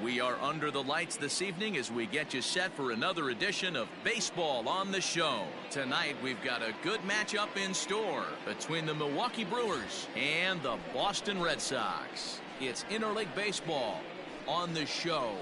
We are under the lights this evening as we get you set for another edition of Baseball on the Show. Tonight we've got a good matchup in store between the Milwaukee Brewers and the Boston Red Sox. It's interleague baseball on the Show.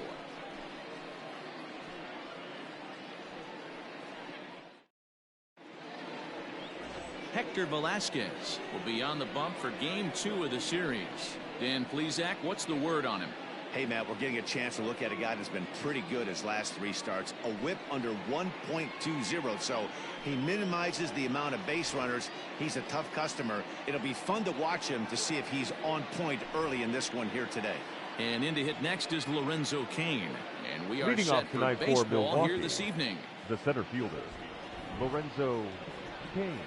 Hector Velasquez will be on the bump for Game 2 of the series. Dan Plesac, what's the word on him? Hey, Matt, we're getting a chance to look at a guy that's been pretty good his last 3 starts. A whip under 1.20, so he minimizes the amount of base runners. He's a tough customer. It'll be fun to watch him to see if he's on point early in this one here today. And in to hit next is Lorenzo Cain. And we are Leading set off for tonight baseball for Milwaukee, here this evening. The center fielder, Lorenzo Cain.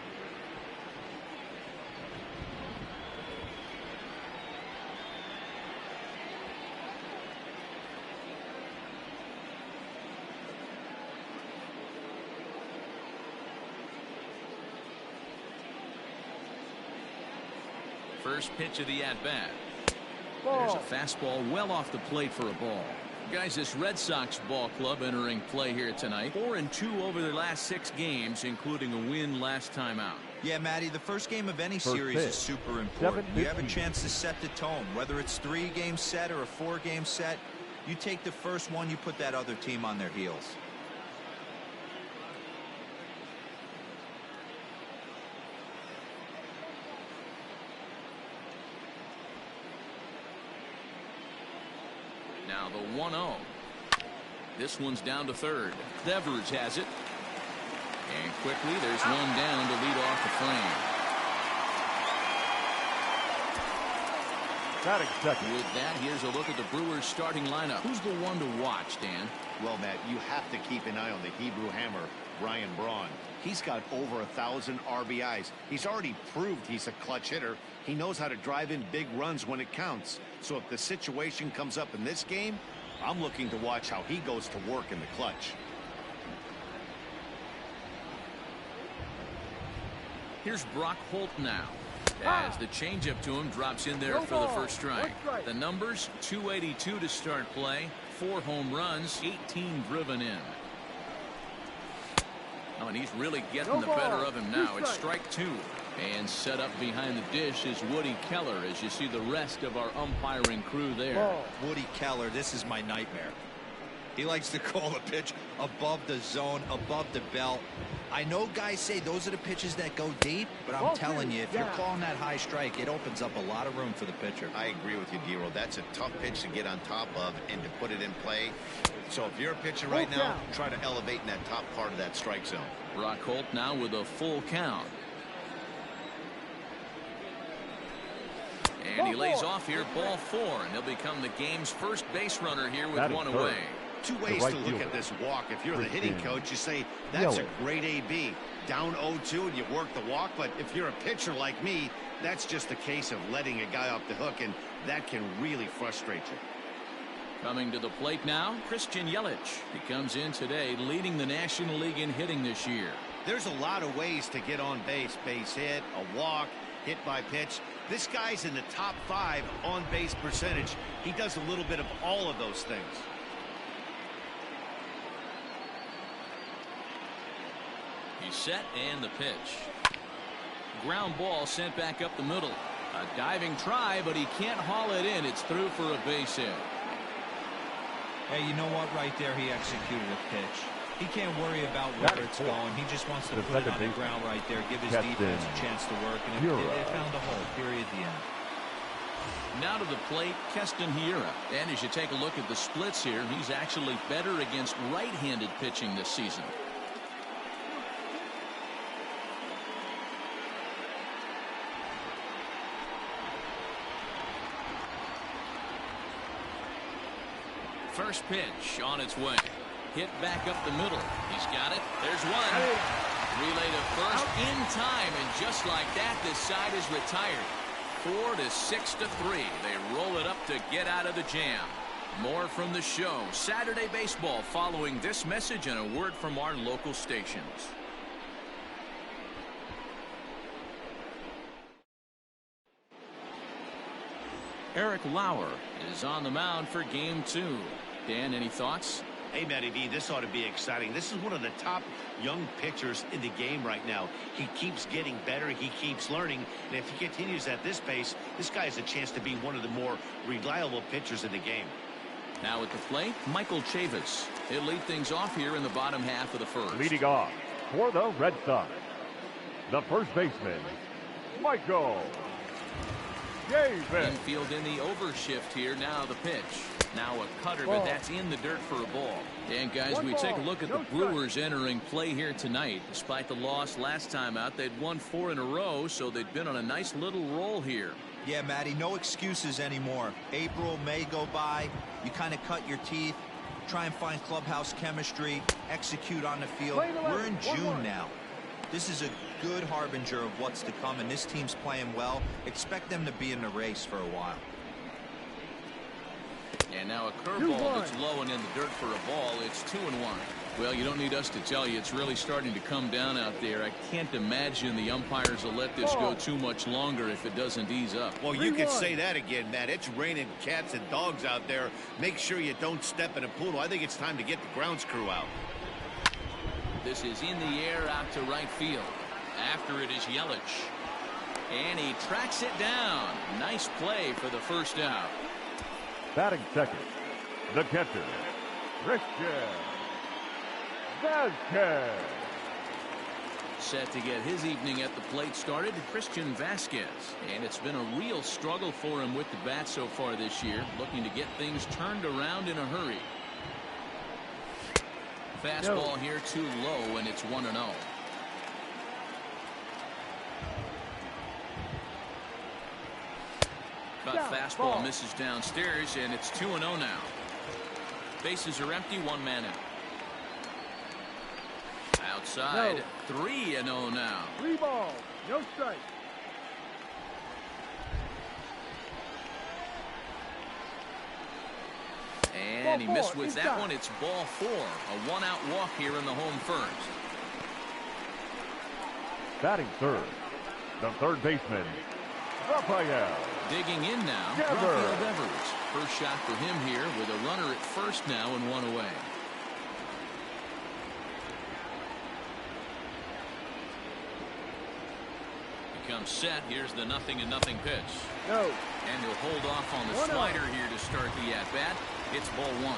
First pitch of the at-bat. There's a fastball well off the plate for a ball. Guys, this Red Sox ball club entering play here tonight. 4-2 over their last 6 games, including a win last time out. Yeah, Matty, the first game of any series is super important. You have a chance to set the tone, whether it's 3-game set or a 4-game set. You take the first one, you put that other team on their heels. Now the 1-0. This one's down to third. Devers has it. And quickly there's one down to lead off the frame. Batting second. With that, here's a look at the Brewers starting lineup. Who's the one to watch, Dan? Well, Matt, you have to keep an eye on the Hebrew Hammer, Brian Braun. He's got over 1,000 RBIs. He's already proved he's a clutch hitter. He knows how to drive in big runs when it counts. So if the situation comes up in this game, I'm looking to watch how he goes to work in the clutch. Here's Brock Holt now, as the changeup to him drops in there for the first strike. The numbers: 282 to start play, 4 home runs, 18 driven in. Oh, and he's really getting the better of him now. It's strike 2. And set up behind the dish is Woody Keller, as you see the rest of our umpiring crew there. Woody Keller, this is my nightmare. He likes to call the pitch above the zone, above the belt. I know guys say those are the pitches that go deep, but I'm telling you, if you're calling that high strike, it opens up a lot of room for the pitcher. I agree with you, D-Roll. That's a tough pitch to get on top of and to put it in play. So if you're a pitcher right now, try to elevate in that top part of that strike zone. Brock Holt now with a full count. And he lays off here, ball 4, and he'll become the game's first base runner here with one away. 2 ways to look at this walk. If you're the hitting coach, you say, that's a great AB. Down 0-2 and you work the walk. But if you're a pitcher like me, that's just a case of letting a guy off the hook, and that can really frustrate you. Coming to the plate now, Christian Yelich. He comes in today leading the National League in hitting this year. There's a lot of ways to get on base. Base hit, a walk, hit by pitch. This guy's in the top 5 on base percentage. He does a little bit of all of those things. He's set, and the pitch. Ground ball sent back up the middle. A diving try, but he can't haul it in. It's through for a base hit. Hey, you know what? Right there, he executed a pitch. He can't worry about where it's going. He just wants to put it on the ground right there, give his defense a chance to work, and it found a hole. Period. The end. Now to the plate, Keston Hiura. And as you take a look at the splits here, he's actually better against right-handed pitching this season. First pitch on its way. Hit back up the middle. He's got it. There's one. Relay to first in time, and just like that, this side is retired. 4-6-3. They roll it up to get out of the jam. More from the show. Saturday baseball following this message and a word from our local stations. Eric Lauer is on the mound for game 2. Dan, any thoughts? Hey, Matty V, this ought to be exciting. This is one of the top young pitchers in the game right now. He keeps getting better. He keeps learning. And if he continues at this pace, this guy has a chance to be one of the more reliable pitchers in the game. Now at the plate, Michael Chavis. He'll lead things off here in the bottom half of the first. Leading off for the Red Sox, the first baseman, Michael Chavis. Infield in the overshift here. Now the pitch. Now a cutter, but that's in the dirt for a ball. And guys, we take a look at the Brewers entering play here tonight. Despite the loss last time out, they'd won 4 in a row, so they'd been on a nice little roll here. Yeah, Matty, no excuses anymore. April, May go by. You kind of cut your teeth, try and find clubhouse chemistry, execute on the field. We're in June now. This is a good harbinger of what's to come, and this team's playing well. Expect them to be in the race for a while. And now a curveball that's low and in the dirt for a ball. It's 2-1. Well, you don't need us to tell you it's really starting to come down out there. I can't imagine the umpires will let this go too much longer if it doesn't ease up. Well, you can say that again, Matt. It's raining cats and dogs out there. Make sure you don't step in a poodle. I think it's time to get the grounds crew out. This is in the air out to right field. After it is Yelich. And he tracks it down. Nice play for the first out. Batting second, the catcher, Christian Vasquez. Set to get his evening at the plate started, Christian Vasquez. And it's been a real struggle for him with the bat so far this year, looking to get things turned around in a hurry. Fastball here too low, and it's 1-0. Cut fastball misses downstairs, and it's 2-0 now. Bases are empty, 1 man out. Outside, 3-0 now. 3 balls, no strike. And he missed with that one. It's ball 4. A 1-out walk here in the home first. Batting third, the third baseman, Rafael. Digging in now, Rafael Devers. First shot for him here with a runner at first now and 1 away. He comes set. Here's the 0-0 pitch. And he'll hold off on the slider here to start the at-bat. It's ball 1.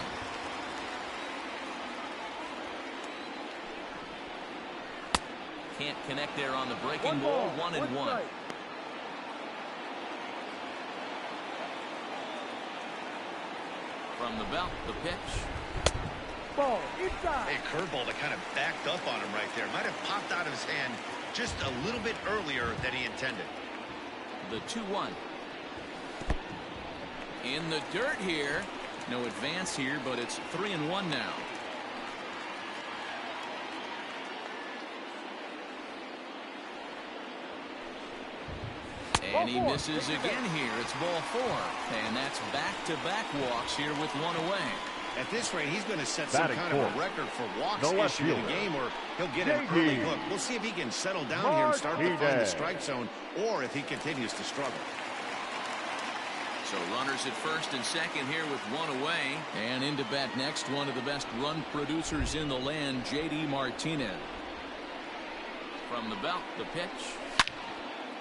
Can't connect there on the breaking ball. 1-1. From the belt, the pitch. Ball inside. Hey, curveball that kind of backed up on him right there. Might have popped out of his hand just a little bit earlier than he intended. The 2-1. In the dirt here. No advance here, but it's 3-1 now. And he misses again here. It's ball 4. And that's back-to-back walks here with 1 away. At this rate, he's going to set some kind of a record for walks issued in the game, or he'll get an JD. early hook. We'll see if he can settle down here and start to find the strike zone, or if he continues to struggle. So runners at first and second here with 1 away. And into bat next, one of the best run producers in the land, J.D. Martinez. From the belt, the pitch.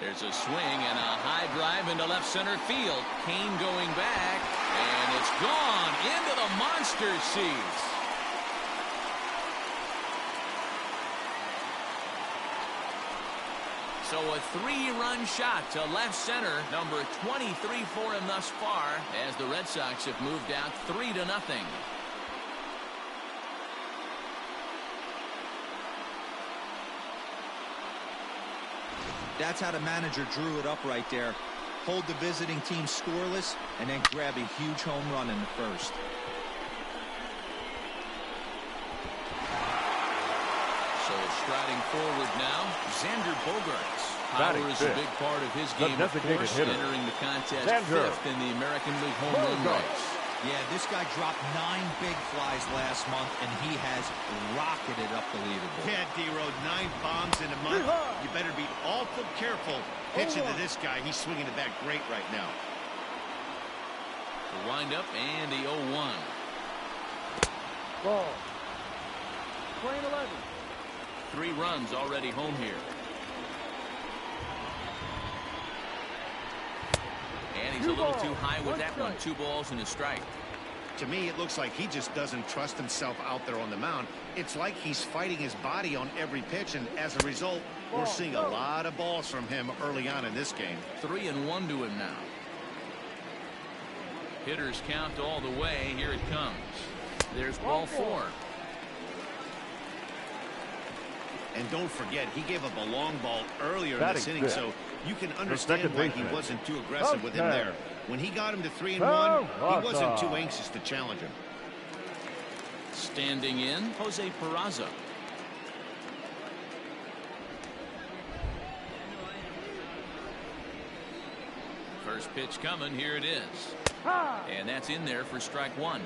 There's a swing and a high drive into left center field. Kane going back, and it's gone into the monster seats. So a 3-run shot to left center, number 23 for him thus far, as the Red Sox have moved out 3-0. That's how the manager drew it up right there. Hold the visiting team scoreless and then grab a huge home run in the first. So striding forward now, Xander Bogaerts. Power is a big part of his game, of course, entering the contest 5th in the American League home run race. Yeah, this guy dropped 9 big flies last month, and he has rocketed up the leaderboard. Yeah, D-Road, 9 bombs in a month. You better be awful careful pitching to this guy. He's swinging the bat great right now. The windup and the 0-1. Ball. Playing 11. 3 runs already home here. And he's a little too high with that one. 2 balls and a strike. To me, it looks like he just doesn't trust himself out there on the mound. It's like he's fighting his body on every pitch, and as a result, we're seeing a lot of balls from him early on in this game. 3-1 to him now. Hitters count all the way. Here it comes. There's ball 4. And don't forget, he gave up a long ball earlier in this inning, so you can understand why he wasn't too aggressive with him there. When he got him to 3-1, he wasn't too anxious to challenge him. Standing in, Jose Peraza. First pitch coming. Here it is. And that's in there for strike 1.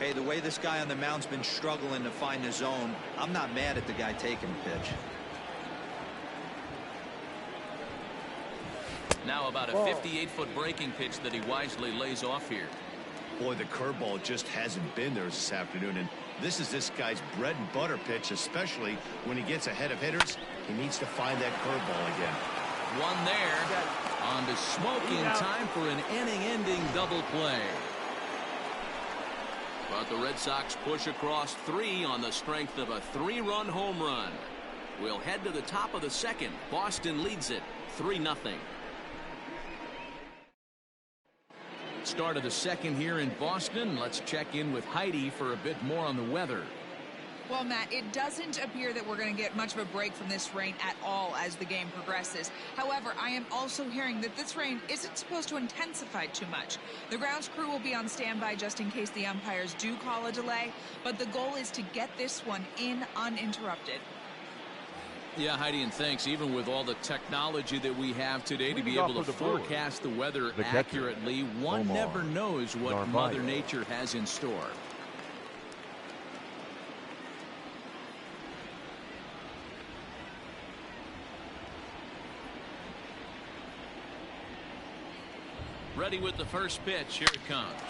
Hey, the way this guy on the mound's been struggling to find the zone, I'm not mad at the guy taking the pitch. Now about a 58-foot breaking pitch that he wisely lays off here. Boy, the curveball just hasn't been there this afternoon, and this is this guy's bread and butter pitch, especially when he gets ahead of hitters. He needs to find that curveball again. One there. On to smoke in time for an inning-ending double play. But the Red Sox push across 3 on the strength of a 3-run home run. We'll head to the top of the second. Boston leads it 3-0. Start of the second here in Boston. Let's check in with Heidi for a bit more on the weather. Well, Matt, it doesn't appear that we're going to get much of a break from this rain at all as the game progresses. However, I am also hearing that this rain isn't supposed to intensify too much. The grounds crew will be on standby just in case the umpires do call a delay, but the goal is to get this one in uninterrupted. Yeah, Heidi, and thanks. Even with all the technology that we have today to be able to forecast the weather accurately, one never knows what Mother Nature has in store. Ready with the first pitch. Here it comes.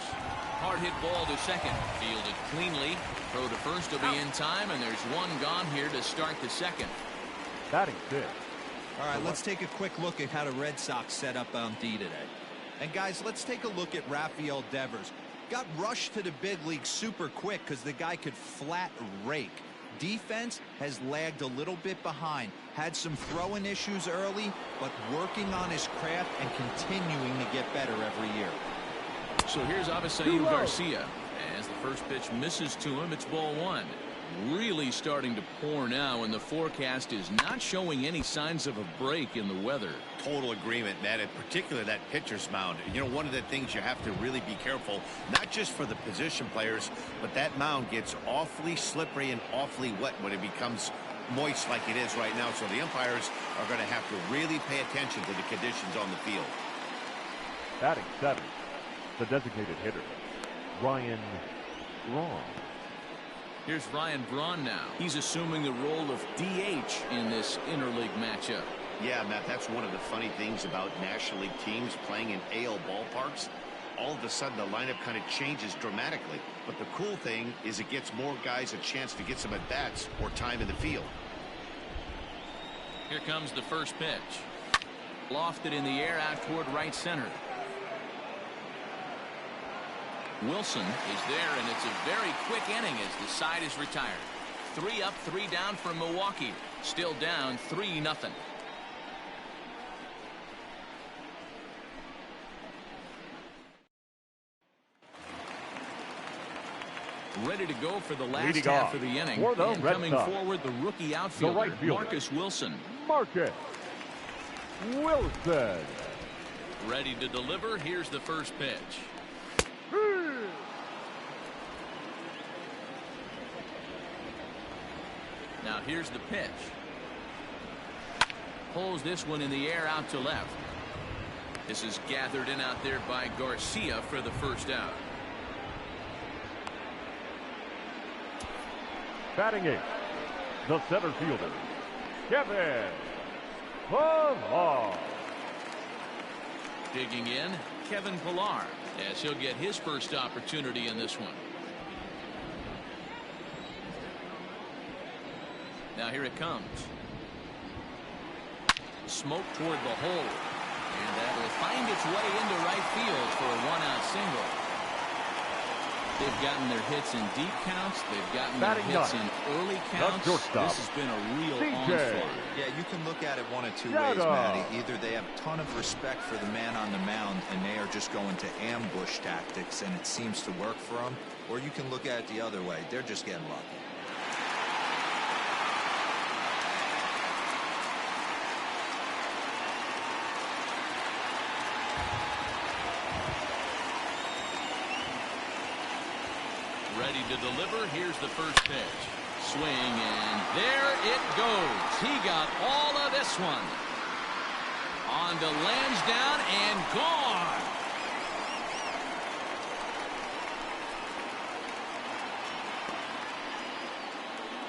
Hard hit ball to second. Fielded cleanly. Throw to first will be in time, and there's one gone here to start the second. Batting 6. All right, let's take a quick look at how the Red Sox set up on D today. And guys, let's take a look at Rafael Devers. Got rushed to the big league super quick because the guy could flat rake. Defense has lagged a little bit behind. Had some throwing issues early, but working on his craft and continuing to get better every year. So here's Avisaíl Garcia. As the first pitch misses to him, it's ball 1. Really starting to pour now, and the forecast is not showing any signs of a break in the weather. Total agreement, Matt. In particular, that pitcher's mound. You know, one of the things you have to really be careful, not just for the position players, but that mound gets awfully slippery and awfully wet when it becomes moist like it is right now. So the umpires are going to have to really pay attention to the conditions on the field. Batting 7. The designated hitter, Ryan Braun. Here's Ryan Braun now. He's assuming the role of DH in this interleague matchup. Yeah, Matt, that's one of the funny things about National League teams playing in AL ballparks. All of a sudden, the lineup kind of changes dramatically. But the cool thing is it gets more guys a chance to get some at-bats or time in the field. Here comes the first pitch. Lofted in the air out toward right center. Wilson is there, and it's a very quick inning as the side is retired. 3 up, 3 down for Milwaukee. Still down 3-0. Ready to go for the last half of the inning. And coming forward, the rookie outfielder, Marcus Wilson. Marcus Wilson. Ready to deliver. Here's the first pitch. Now here's the pitch. Pulls this one in the air out to left. This is gathered in out there by Garcia for the first out. Batting 8. The center fielder, Kevin Pillar. Digging in, Kevin Pillar. as he'll get his first opportunity in this one. Now here it comes. Smoke toward the hole. And that will find its way into right field for a one-out single. They've gotten their hits in deep counts. They've gotten their hits in early counts. This has been a real onslaught. Yeah, you can look at it one of two ways, Matty. Either they have a ton of respect for the man on the mound and they are just going to ambush tactics and it seems to work for them, or you can look at it the other way. They're just getting lucky. Ready to deliver. Here's the first pitch. Swing, and there it goes. He got all of this one. On to Lansdowne and gone.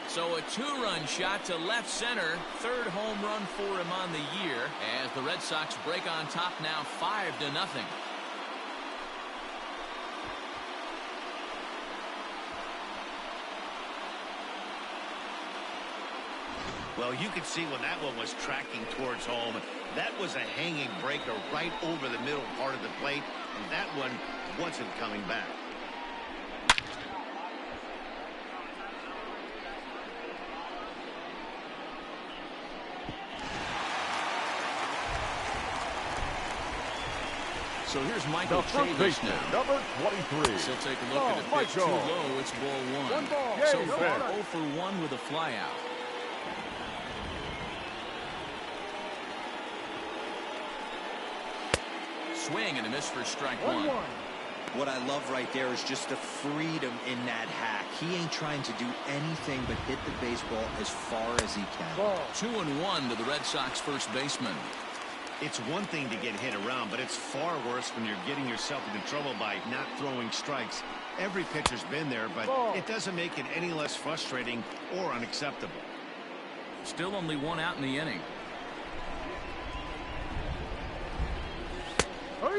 So a two-run shot to left center. Third home run for him on the year as the Red Sox break on top now 5-0. Well, you could see when that one was tracking towards home. That was a hanging breaker right over the middle part of the plate, and that one wasn't coming back. So here's Michael Chavis now. Number 23. He'll take a look at the pitch. Too low. It's ball one. One ball. So far, 0 for 1 with a flyout. Swing and a miss for strike one. What I love right there is just the freedom in that hack. He ain't trying to do anything but hit the baseball as far as he can. 2-1 to the Red Sox first baseman. It's one thing to get hit around, but it's far worse when you're getting yourself into trouble by not throwing strikes. Every pitcher's been there, but it doesn't make it any less frustrating or unacceptable. Still only one out in the inning.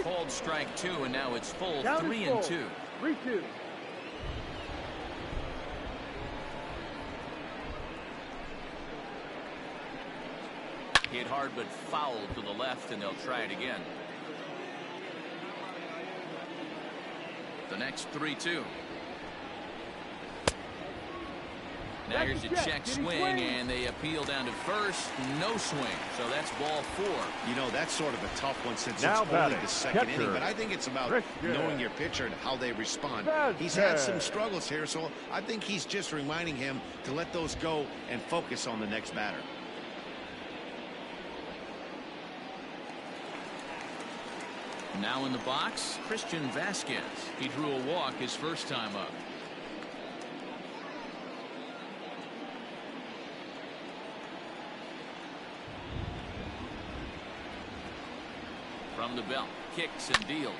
Called strike 2, and now it's full. 3-2. 3-2. Hit hard but foul to the left, and they'll try it again. The next 3-2. Now here's a check swing, and they appeal down to first. No swing, so that's ball 4. You know, that's sort of a tough one since Now it's only the second inning, but I think it's about knowing your pitcher and how they respond. He's had some struggles here, so I think he's just reminding him to let those go and focus on the next batter. Now in the box, Christian Vasquez. He drew a walk his first time up. From the belt, kicks and deals.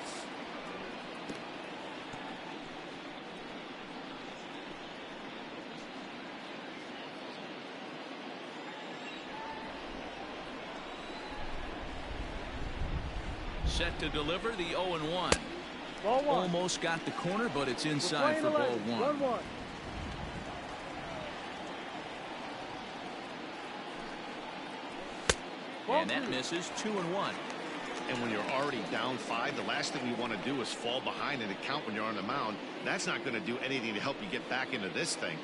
Set to deliver the 0-1. Almost got the corner, but it's inside for ball 1. And that misses. 2-1. And when you're already down 5, the last thing you want to do is fall behind in the count when you're on the mound. That's not going to do anything to help you get back into this thing.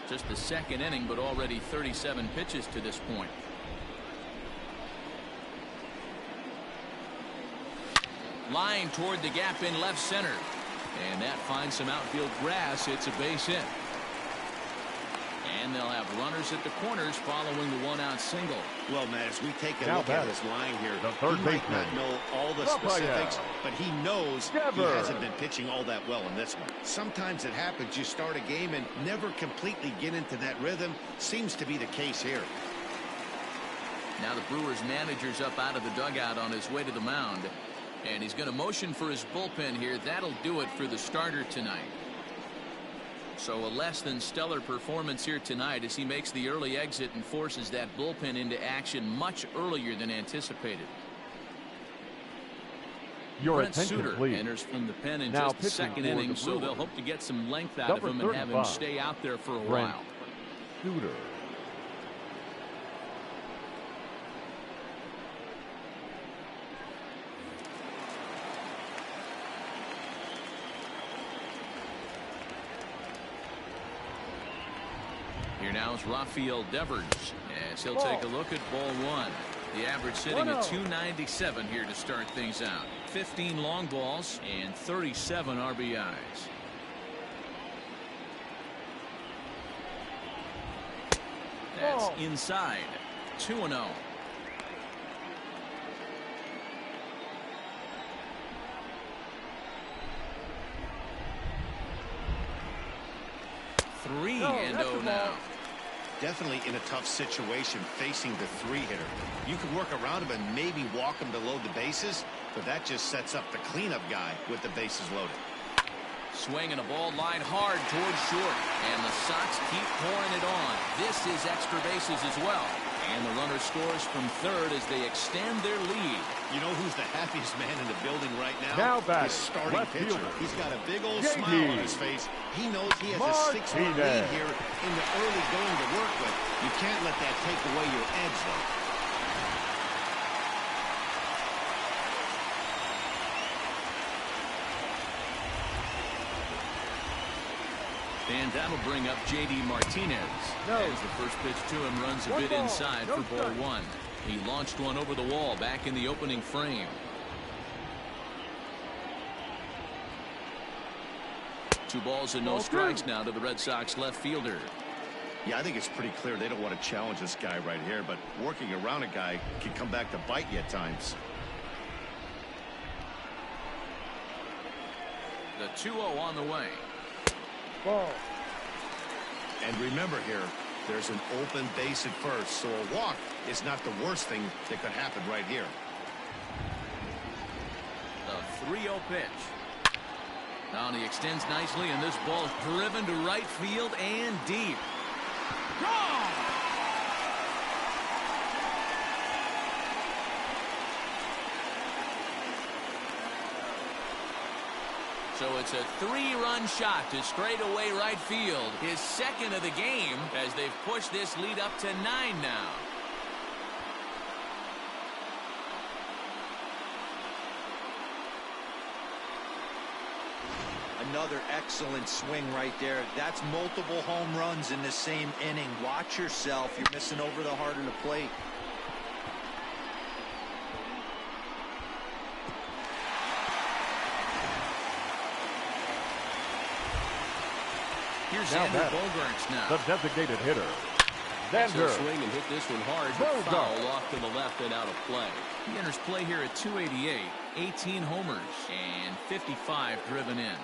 Just the second inning, but already 37 pitches to this point. Line toward the gap in left center. And that finds some outfield grass. It's a base hit. And they'll have runners at the corners following the one-out single. Well, Matt, as we take a look at his line here, he might not know all the specifics, but he knows he hasn't been pitching all that well in this one. Sometimes it happens. You start a game and never completely get into that rhythm. Seems to be the case here. Now the Brewers manager's up out of the dugout on his way to the mound. And he's going to motion for his bullpen here. That'll do it for the starter tonight. So a less than stellar performance here tonight as he makes the early exit and forces that bullpen into action much earlier than anticipated. Your Brent attention, Suter please. enters from the pen in Now just the second pitching for inning, the so they'll Brewers. hope to get some length out of him and have him 35, stay out there for a Brent while. Suter. Here now is Rafael Devers as he'll take a look at ball one. The average sitting at 297 here to start things out. 15 long balls and 37 RBIs. That's inside. 2-0. Three and 0 now. Definitely in a tough situation facing the three-hitter. You can work around him and maybe walk him to load the bases, but that just sets up the cleanup guy with the bases loaded. Swing and a ball line hard towards short, and the Sox keep pouring it on. This is extra bases as well, and the runner scores from third as they extend their lead. You know who's the happiest man in the building right now? Now back, his starting left pitcher. fielder. He's got a big old Yankee. smile on his face. He knows he has a 6-1 lead here in the early going to work with. You can't let that take away your edge, though. And that'll bring up J.D. Martinez. As the first pitch to him runs a bit inside for ball one. He launched one over the wall back in the opening frame. 2 balls and no strikes now to the Red Sox left fielder. Yeah, I think it's pretty clear they don't want to challenge this guy right here, but working around a guy can come back to bite you at times. The 2-0 on the way. Ball. And remember here, there's an open base at first, so a walk is not the worst thing that could happen right here. The 3-0 pitch. Now he extends nicely, and this ball is driven to right field and deep. Gone! So it's a 3-run shot to straightaway right field. His second of the game as they've pushed this lead up to 9 now. Another excellent swing right there. That's multiple home runs in the same inning. Watch yourself. You're missing over the heart of the plate. Here's Now Xander batting, Bogaerts now. the designated hitter, Xander. Xander. Swing and hit this one hard, but foul off to the left and out of play. He enters play here at 288, 18 homers, and 55 driven in.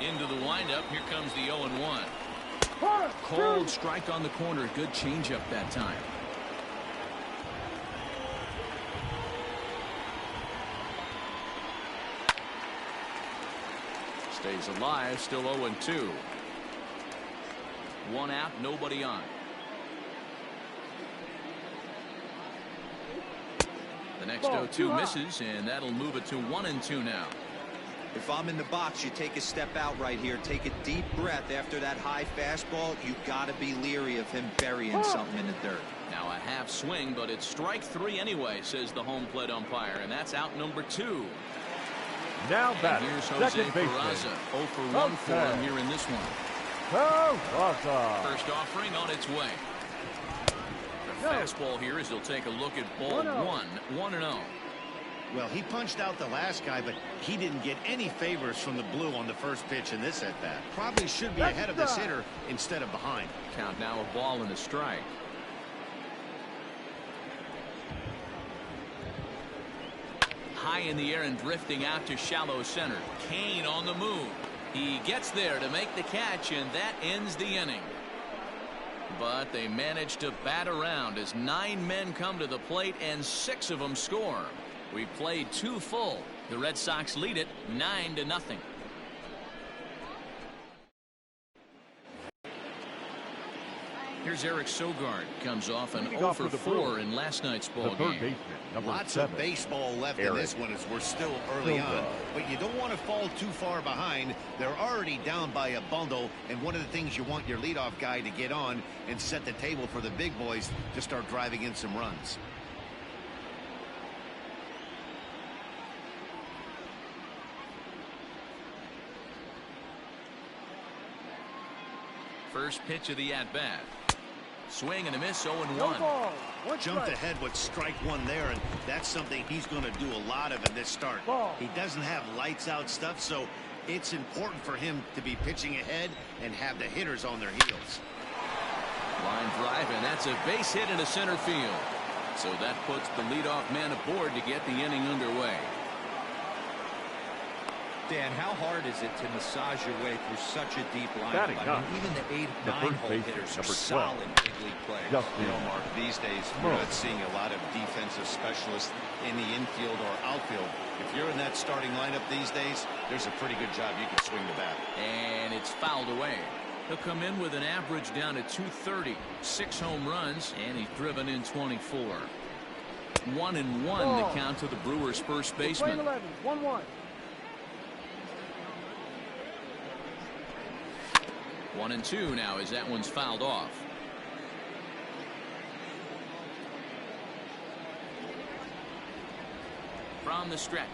Into the windup, here comes the 0-1. Cold strike on the corner, good changeup that time. Stays alive, still 0-2. 1 out, nobody on. The next 0-2 misses, and that'll move it to 1-2 now. If I'm in the box, you take a step out right here. Take a deep breath after that high fastball. You got to be leery of him burying something in the dirt. Now a half swing, but it's strike 3 anyway, says the home plate umpire, and that's out number 2. Now batting, here's Jose second baseman, Peraza. 0 for 1 for him here in this one. Peraza. First offering on its way. The fastball here as he'll take a look at ball 1, 1-0. Well, he punched out the last guy, but he didn't get any favors from the blue on the first pitch in this at-bat. Probably should be ahead of this hitter instead of behind. Count now a ball and a strike. High in the air and drifting out to shallow center. Kane on the move. He gets there to make the catch, and that ends the inning. But they manage to bat around as 9 men come to the plate and 6 of them score. We played 2 full. The Red Sox lead it 9-0. Here's Eric Sogard. Comes off an 0 for 4 in last night's ball game. Lots of baseball left in this one as we're still early on. But you don't want to fall too far behind. They're already down by a bundle. And one of the things you want your leadoff guy to get on and set the table for the big boys to start driving in some runs. First pitch of the at-bat. Swing and a miss, 0-1. Jumped ahead with strike one there, and that's something he's going to do a lot of in this start. He doesn't have lights out stuff, so it's important for him to be pitching ahead and have the hitters on their heels. Line drive, and that's a base hit into center field. So that puts the leadoff man aboard to get the inning underway. Dan, how hard is it to massage your way through such a deep lineup? I mean, even the 8, 9-hole hitters are solid big league players. You know, Mark, these days we're not seeing a lot of defensive specialists in the infield or outfield. If you're in that starting lineup these days, there's a pretty good job you can swing the bat. And it's fouled away. He'll come in with an average down to 230, 6 home runs, and he's driven in 24. 1-1 the count to the Brewers' first baseman. 1-1. 1-2 now as that one's fouled off. From the stretch.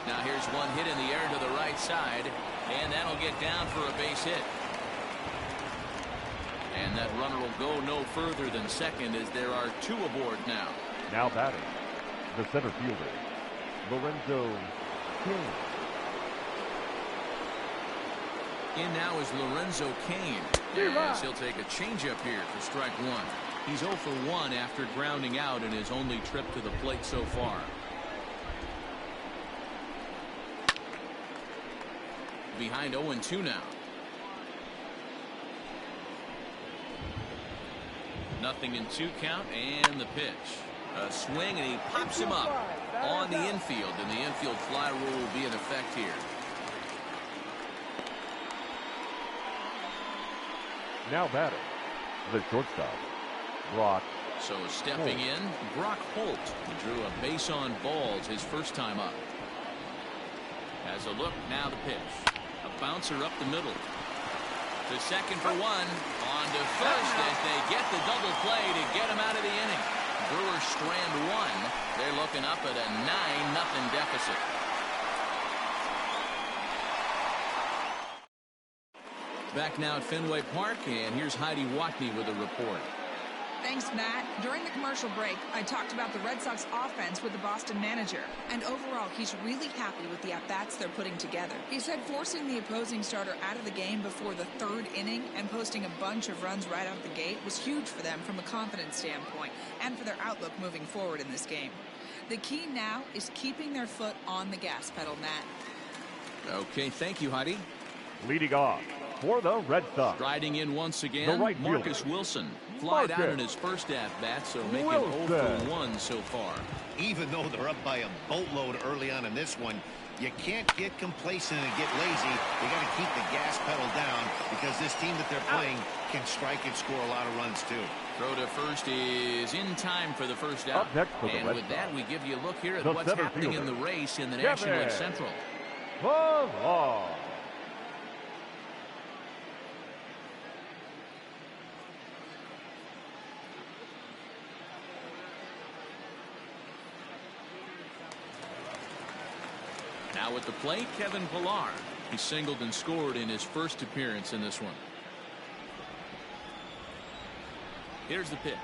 Now here's one hit in the air to the right side, and that'll get down for a base hit. And that runner will go no further than second as there are 2 aboard now. Now batting, the center fielder, Lorenzo King. In now is Lorenzo Cain, as he'll take a changeup here for strike one. He's 0 for 1 after grounding out in his only trip to the plate so far. Behind 0-2 now. Nothing in 2 count, and the pitch. A swing, and he pops him up on the infield, and the infield fly rule will be in effect here. Now batting, the shortstop, Brock. So stepping in, Brock Holt, who drew a base on balls his first time up. Has a look, now the pitch. A bouncer up the middle. To second for 1. On to first as they get the double play to get him out of the inning. Brewers strand 1. They're looking up at a 9-0 deficit. Back now at Fenway Park, and here's Heidi Watney with a report. Thanks, Matt. During the commercial break, I talked about the Red Sox offense with the Boston manager. And overall, he's really happy with the at-bats they're putting together. He said forcing the opposing starter out of the game before the 3rd inning and posting a bunch of runs right out the gate was huge for them from a confidence standpoint and for their outlook moving forward in this game. The key now is keeping their foot on the gas pedal, Matt. Okay, thank you, Heidi. Leading off for the Red Sox. Striding in once again, right Marcus Wilson. Flied out in his first at-bat, so making 0 for 1 so far. Even though they're up by a boatload early on in this one, you can't get complacent and get lazy. You got to keep the gas pedal down because this team that they're playing can strike and score a lot of runs too. Throw to first is in time for the first out. And with that, we give you a look here at what's happening in the race in the National League Central. Now at the plate, Kevin Pillar. He singled and scored in his first appearance in this one. Here's the pitch.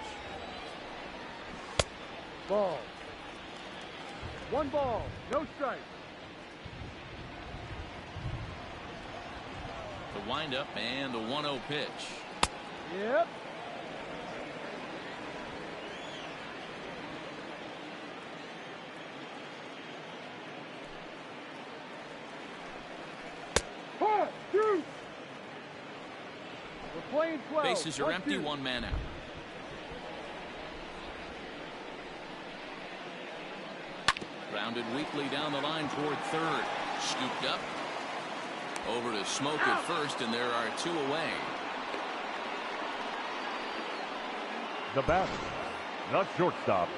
Ball. 1 ball, no strike. The windup and the 1-0 pitch. Yep. Bases are empty, 1 man out. Grounded weakly down the line toward third. Scooped up. Over to Smoke at first, and there are 2 away. The batter, the shortstop,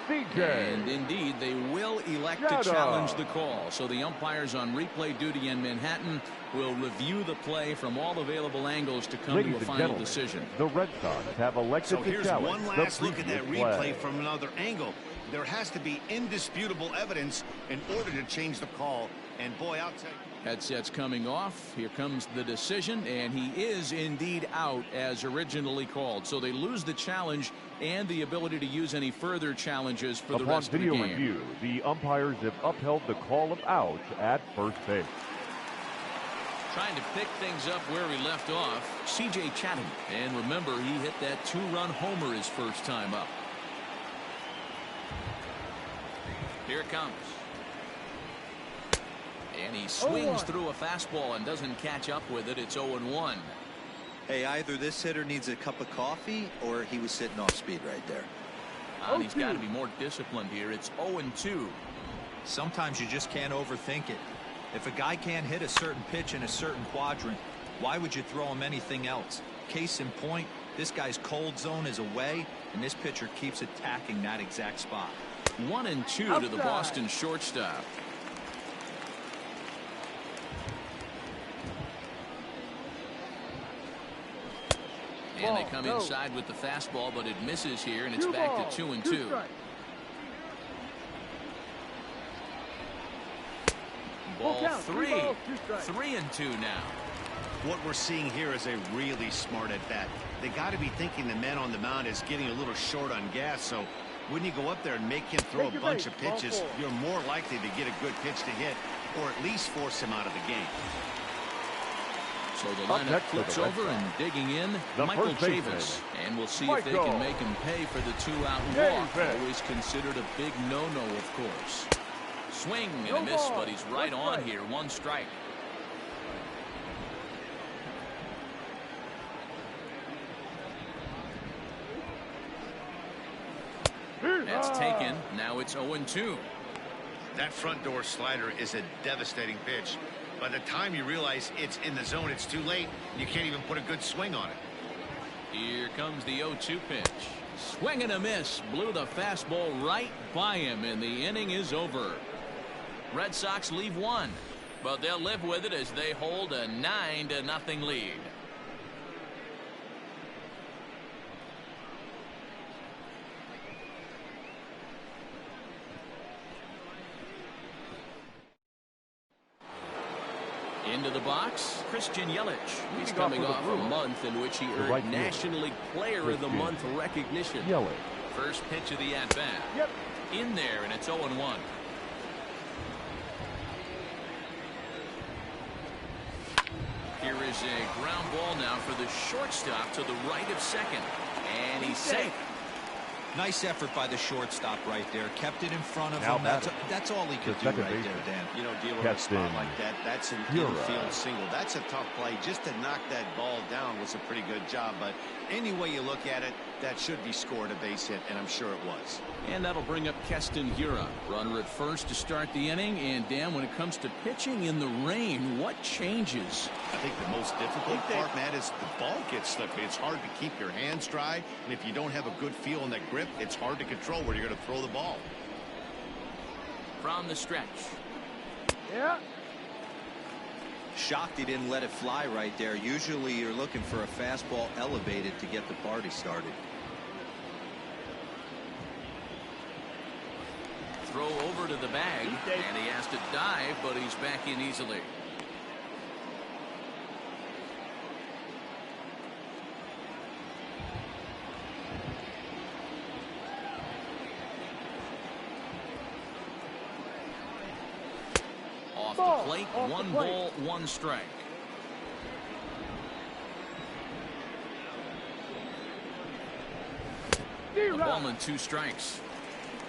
CJ. And indeed, they will elect to challenge the call. So the umpires on replay duty in Manhattan will review the play from all available angles to come to a final decision. The Red Sox have elected to challenge. So here's one last look at that replay play. from another angle. There has to be indisputable evidence in order to change the call. And boy, I'll tell you. Headsets coming off. Here comes the decision, and he is indeed out as originally called. So they lose the challenge and the ability to use any further challenges for the rest of the game. Upon video review, the umpires have upheld the call of out at first base. Trying to pick things up where he left off, C.J. Chatham. And remember, he hit that 2-run homer his first time up. Here it comes. And he swings through a fastball and doesn't catch up with it. It's 0-1. Hey, either this hitter needs a cup of coffee or he was sitting off speed right there. And he's got to be more disciplined here. It's 0-2. Sometimes you just can't overthink it. If a guy can't hit a certain pitch in a certain quadrant, why would you throw him anything else? Case in point, this guy's cold zone is away, and this pitcher keeps attacking that exact spot. 1-2 to the Boston shortstop. And they come inside with the fastball, but it misses here, and it's back to 2-2. Ball 3. 3-2 now. What we're seeing here is a really smart at bat. They got to be thinking the man on the mound is getting a little short on gas, so when you go up there and make him throw a bunch of pitches, you're more likely to get a good pitch to hit, or at least force him out of the game. So the lineup flips over and digging in, Michael Chavis. And we'll see if they can make him pay for the 2-out walk. Always considered a big no-no, of course. Swing and a miss, but he's right on here. 1 strike. That's taken. Now it's 0-2. That front door slider is a devastating pitch. By the time you realize it's in the zone, it's too late. You can't even put a good swing on it. Here comes the 0-2 pitch. Swing and a miss. Blew the fastball right by him, and the inning is over. Red Sox leave 1, but they'll live with it as they hold a 9-0 lead. Into the box, Christian Yelich. He's coming off a month in which he earned National League Player of the Month recognition. First pitch of the at-bat. In there, and it's 0-1. Here is a ground ball now for the shortstop to the right of second. And he's safe. Nice effort by the shortstop right there. Kept it in front of him. That's all he could do right there, Dan. You know, dealing with a spot like that, that's an infield single. That's a tough play. Just to knock that ball down was a pretty good job. But any way you look at it, that should be scored a base hit, and I'm sure it was. And that'll bring up Keston Hiura. Runner at first to start the inning. And, Dan, when it comes to pitching in the rain, what changes? I think the most difficult part, Matt, is the ball gets slippery. It's hard to keep your hands dry, and if you don't have a good feel on that grip, it's hard to control where you're going to throw the ball. From the stretch. Shocked he didn't let it fly right there. Usually you're looking for a fastball elevated to get the party started. Throw over to the bag, and he has to dive, but he's back in easily. Off the plate, 1 ball, 1 strike. A ball and 2 strikes.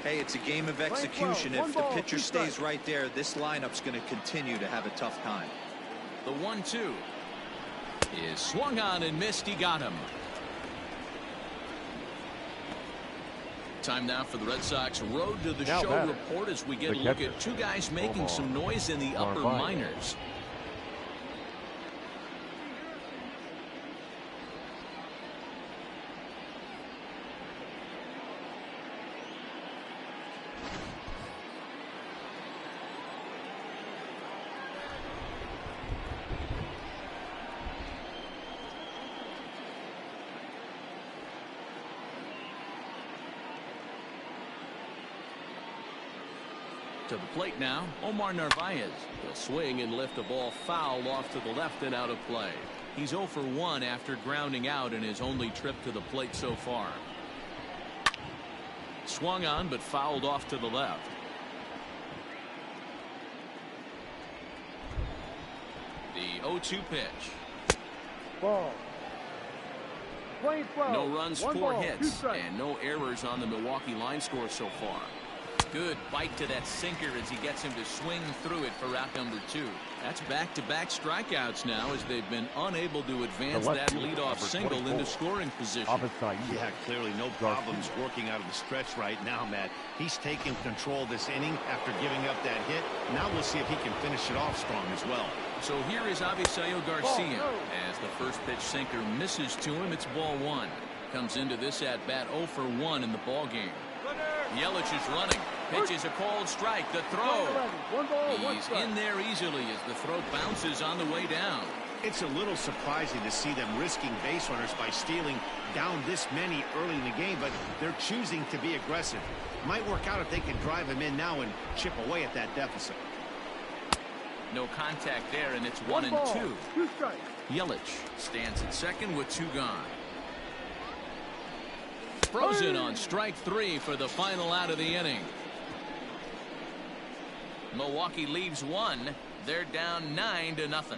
Hey, it's a game of execution. If the pitcher stays right there, this lineup's going to continue to have a tough time. The 1-2 is swung on and missed. He got him. Time now for the Red Sox Road to the Now Show batter, report as we get the a look catcher, at two guys making some noise in the upper minors. To the plate now, Omar Narvaez. He'll swing and lift a ball foul off to the left and out of play. He's 0 for 1 after grounding out in his only trip to the plate so far. Swung on but fouled off to the left. The 0-2 pitch. Ball. Playing 12. No runs, One 4 ball, hits, and no errors on the Milwaukee line score so far. Good bite to that sinker as he gets him to swing through it for out number 2. That's back-to-back strikeouts now as they've been unable to advance that leadoff single into scoring position. Yeah, clearly no problems working out of the stretch right now, Matt. He's taken control this inning after giving up that hit. Now we'll see if he can finish it off strong as well. So here is Avisaíl Garcia. As the first pitch sinker misses to him, it's ball 1. Comes into this at-bat 0 for 1 in the ball game. Yelich is running. Pitch is a called strike. The throw. He's in there easily as the throw bounces on the way down. It's a little surprising to see them risking base runners by stealing down this many early in the game, but they're choosing to be aggressive. Might work out if they can drive him in now and chip away at that deficit. No contact there, and it's 1 and 2. Yelich stands at second with 2 gone. Frozen on strike 3 for the final out of the inning. Milwaukee leaves 1. They're down 9-0.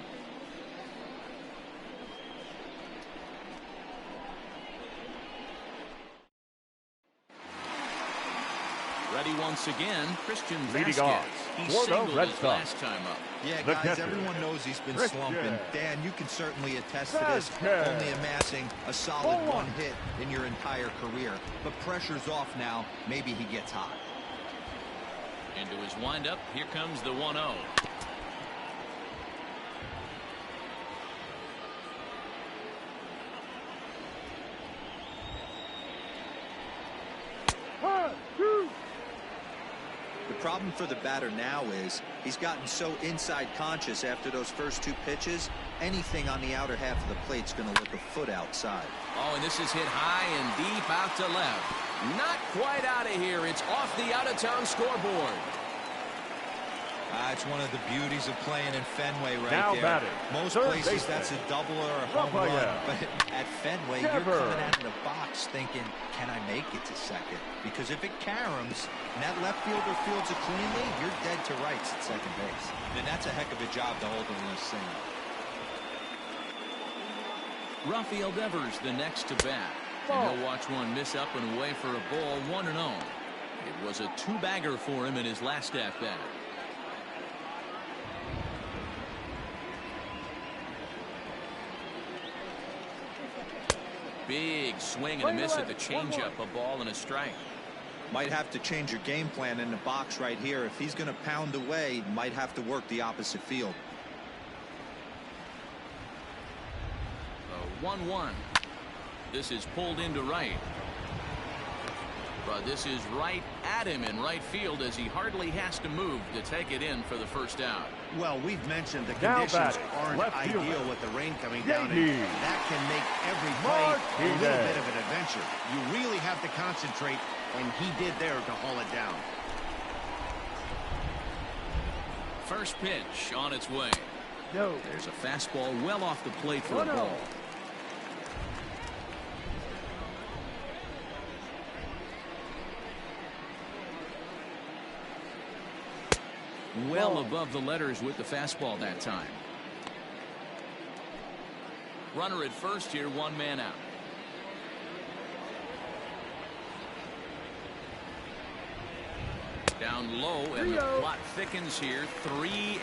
Ready once again, Christian Leading Vasquez. off He for the singled Red his Sox. last time up. Yeah, The guys, catcher, everyone knows he's been Christian slumping. Dan, you can certainly attest to this, Vasquez. only amassing a solid 1 hit in your entire career. But pressure's off now. Maybe he gets hot. Into his windup, here comes the 1-0. The problem for the batter now is he's gotten so inside conscious after those first 2 pitches. Anything on the outer half of the plate's going to look a foot outside. Oh, and this is hit high and deep out to left. Not quite out of here. It's off the out-of-town scoreboard. It's one of the beauties of playing in Fenway right Now there. batting, Most third places baseman, that's a double or a home run, but at Fenway you're coming out of the box thinking, can I make it to second? Because if it caroms and that left fielder fields it cleanly, you're dead to rights at second base. And that's a heck of a job to hold in this thing. Rafael Devers the next to bat. And he'll watch one miss up and away for a ball, 1-0. It was a 2-bagger for him in his last at-bat. Big swing and a miss at the changeup, a ball and a strike. Might have to change your game plan in the box right here. If he's going to pound away, might have to work the opposite field. 1-1. This is pulled into right. But this is right at him in right field as he hardly has to move to take it in for the first out. Well, we've mentioned the Now conditions batting, aren't left ideal fielder, with the rain coming down, and JD. that can make every play a little Martinez. bit of an adventure. You really have to concentrate, and he did there to haul it down. First pitch on its way. No. There's a fastball well off the plate for a ball. Well above the letters with the fastball that time. Runner at first here, 1 man out. Down low, and the plot thickens here, 3-0.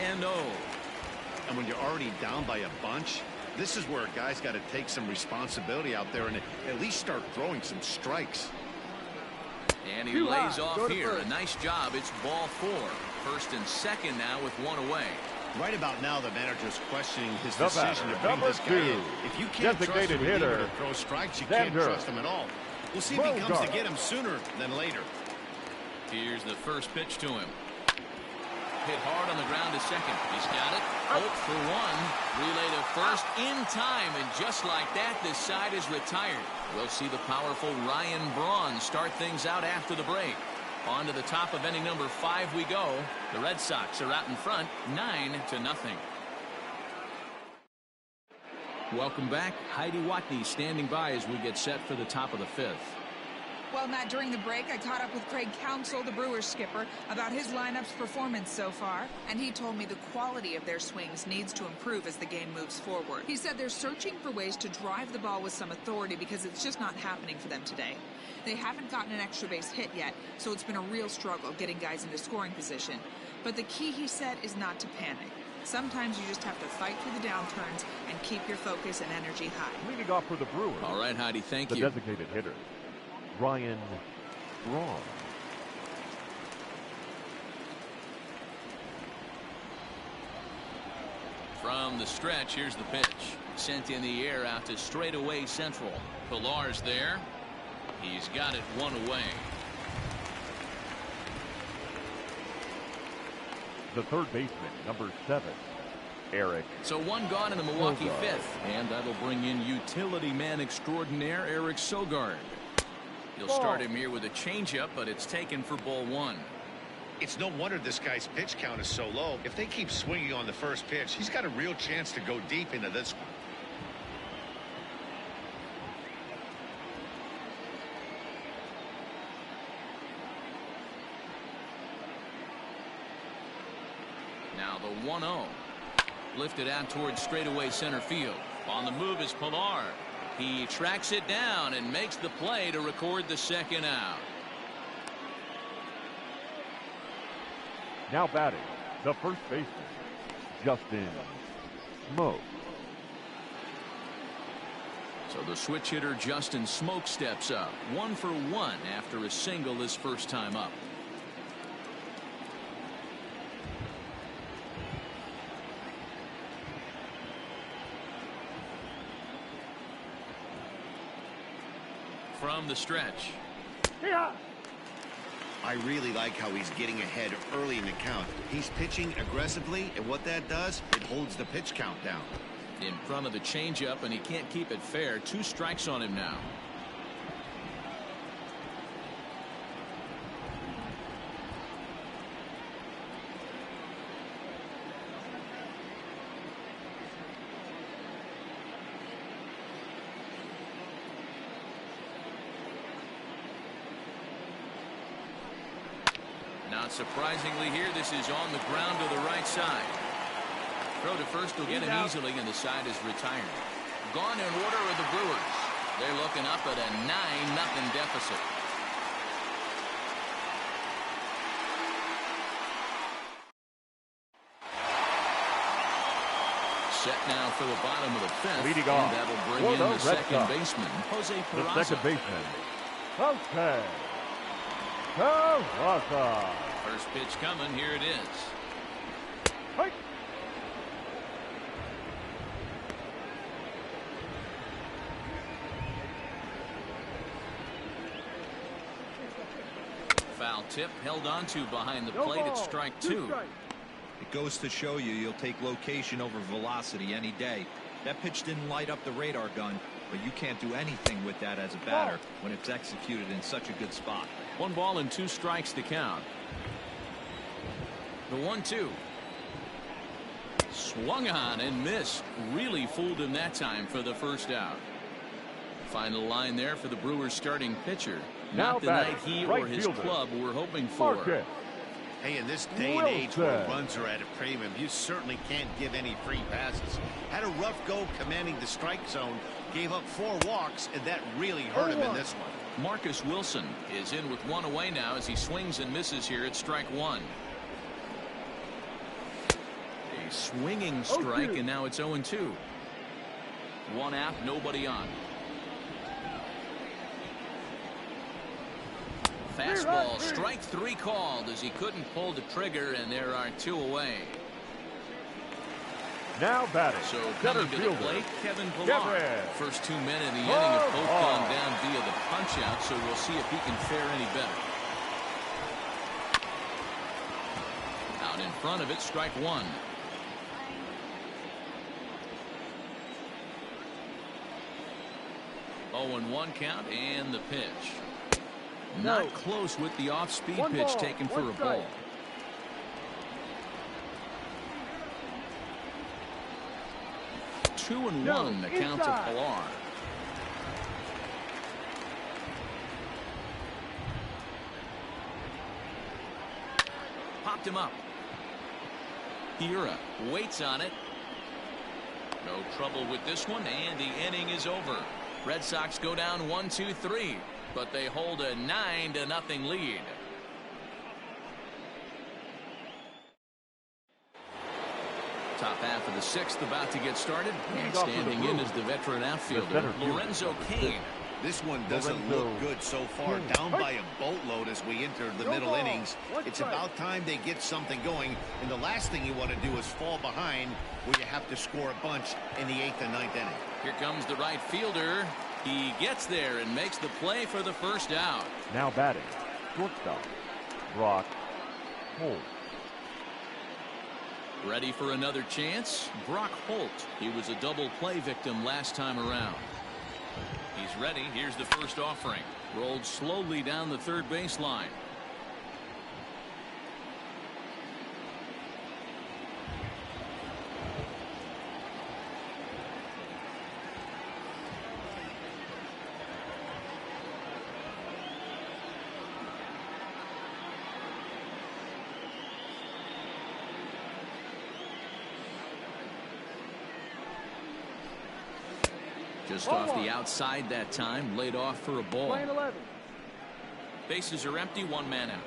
And when you're already down by a bunch, this is where a guy's got to take some responsibility out there and at least start throwing some strikes. And he lays off here. A nice job. It's ball 4. First and second now with one away. Right about now, the manager's questioning his decision to bring this guy in. If you can't trust him to throw strikes, you can't trust him at all. We'll see if he comes to get him sooner than later. Here's the first pitch to him. Hit hard on the ground to second. He's got it. 0 for 1. Relay to first in time, and just like that, this side is retired. We'll see the powerful Ryan Braun start things out after the break. On to the top of inning number 5 we go. The Red Sox are out in front, 9-0. Welcome back. Heidi Watney standing by as we get set for the top of the 5th. Well, Matt, during the break, I caught up with Craig Counsell, the Brewers skipper, about his lineup's performance so far, and he told me the quality of their swings needs to improve as the game moves forward. He said they're searching for ways to drive the ball with some authority because it's just not happening for them today. They haven't gotten an extra base hit yet, so it's been a real struggle getting guys into scoring position. But the key, he said, is not to panic. Sometimes you just have to fight through the downturns and keep your focus and energy high. Leading off for the Brewers. All right, Heidi, thank you. The designated hitter, Ryan Braun. From the stretch, here's the pitch. Sent in the air out to straightaway central. Pilar's there. He's got it one away. The third baseman, number 7, Eric. So one gone in the Milwaukee 5th, and that'll bring in utility man extraordinaire Eric Sogard. He'll start him here with a changeup, but it's taken for ball 1. It's no wonder this guy's pitch count is so low. If they keep swinging on the first pitch, he's got a real chance to go deep into this one. Now the 1-0. Lifted out towards straightaway center field. On the move is Pilar. He tracks it down and makes the play to record the second out. Now batting, the first baseman, Justin Smoke. So the switch hitter Justin Smoke steps up. 1 for 1 after a single his first time up. From the stretch. I really like how he's getting ahead early in the count. He's pitching aggressively, and what that does, it holds the pitch count down. In front of the changeup, and he can't keep it fair. 2 strikes on him now. Not surprisingly here, this is on the ground to the right side. Throw to first will get him easily, and the side is retired. Gone in order are the Brewers. They're looking up at a 9-0 deficit. Set now for the bottom of the 5th. Leading and off that'll bring for in the the Red second Sox. baseman, Jose The Peraza. second baseman, Jose Peraza. First pitch coming. Here it is. Hey. Foul tip held on to behind the plate at strike 2. It goes to show you you'll take location over velocity any day. That pitch didn't light up the radar gun, but you can't do anything with that as a batter when it's executed in such a good spot. 1 ball and 2 strikes to count. The 1-2. Swung on and missed. Really fooled him that time for the first out. Final line there for the Brewers starting pitcher. Now Not the batting, night he right or his fielder, club were hoping for. Marcus Hey, in this day and age where Wilson. runs are at a premium, you certainly can't give any free passes. Had a rough go commanding the strike zone, gave up 4 walks, and that really hurt him in this one. Marcus Wilson is in with 1 away now as he swings and misses here at strike 1. A swinging strike, and now it's 0-2. 1 out, nobody on. Fastball, strike 3 called as he couldn't pull the trigger, and there are 2 away. Now batting. So Center coming to the fielder, plate, Kevin Pillar. Gabriel. First 2 men in the inning have both gone down via the punch-out, so we'll see if he can fare any better. Out in front of it, strike 1. Oh, and 1 count, and the pitch. No. Not close with the off-speed One pitch ball, taken for one a strike. ball. 2-1, the count to inside. Pilar. Popped him up. Hira waits on it. No trouble with this one, and the inning is over. Red Sox go down 1-2-3, but they hold a 9-0 lead. Top half of the 6th about to get started, and standing in is the veteran outfielder, Lorenzo Cain. This one doesn't look good so far. Down by a boatload as we enter the middle innings. It's about time they get something going, and the last thing you want to do is fall behind where you have to score a bunch in the 8th and 9th inning. Here comes the right fielder. He gets there and makes the play for the first out. Now batting. Shortstop, Brock Holt. Ready for another chance? Brock Holt. He was a double play victim last time around. He's ready. Here's the first offering. Rolled slowly down the third baseline. Just off the outside that time, laid off for a ball. Line 11. Bases are empty, 1 man out.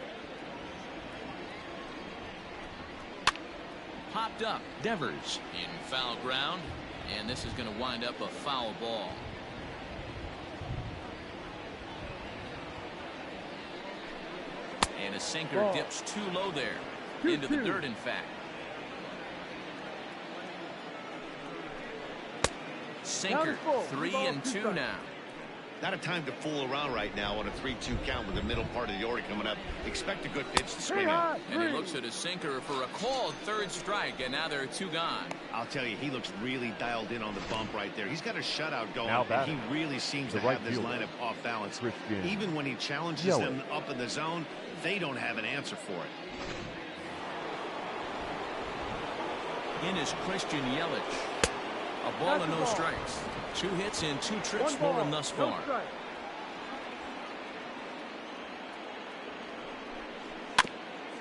Popped up, Devers in foul ground, and this is going to wind up a foul ball. And a sinker dips too low there. Into the dirt, in fact. Sinker, 3-2 now. Not a time to fool around right now on a 3-2 count with the middle part of the order coming up. Expect a good pitch to swing at. And he looks at his sinker for a called 3rd strike, and now there are 2 gone. I'll tell you, he looks really dialed in on the bump right there. He's got a shutout going, and he really seems to have this lineup off balance. Even when he challenges them up in the zone, they don't have an answer for it. In is Christian Yelich. A ball and no strikes. 2 hits and 2 trips for him thus far.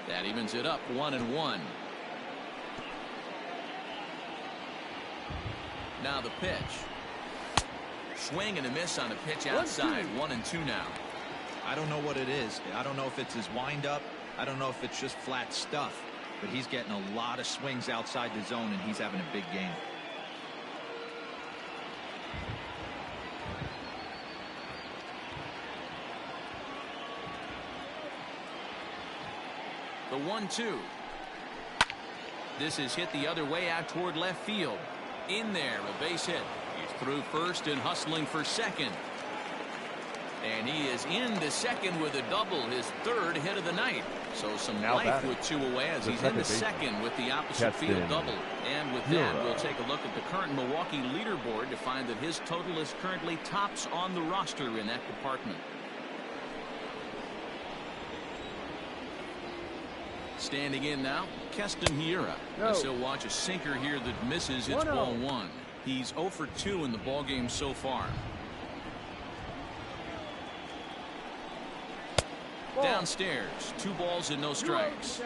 That evens it up, 1-1. Now the pitch. Swing and a miss on a pitch outside. 1-2 now. I don't know what it is. I don't know if it's his windup. I don't know if it's just flat stuff. But he's getting a lot of swings outside the zone, and he's having a big game. The 1-2. This is hit the other way out toward left field. In there, a base hit. He's through first and hustling for second. And he is into second with a double, his 3rd hit of the night. So some life with 2 away as he's into second with the opposite field double. And with that, we'll take a look at the current Milwaukee leaderboard to find that his total is currently tops on the roster in that department. Standing in now, Keston Hira. As he'll watch a sinker here that misses. It's ball 1. He's 0 for 2 in the ball game so far. Downstairs, 2 balls and no strikes.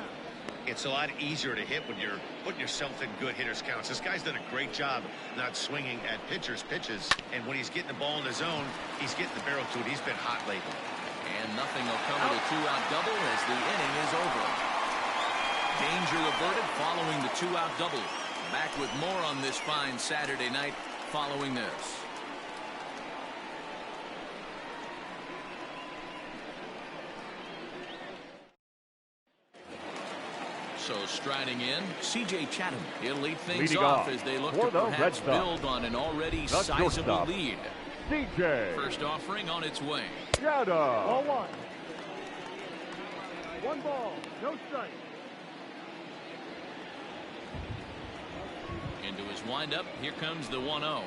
It's a lot easier to hit when you're putting yourself in good hitters counts. This guy's done a great job not swinging at pitchers' pitches. And when he's getting the ball in the zone, he's getting the barrel to it. He's been hot lately. And nothing will come with a 2-out double as the inning is over. Danger averted following the 2-out double. Back with more on this fine Saturday night following this. So striding in, C.J. Chatham. He'll lead things Leading off off as they look for to the perhaps Red Sox, build on an already the sizable shortstop, lead. DJ First offering on its way. Chatham. Ball one. One ball, no strike. Into his windup, here comes the 1-0.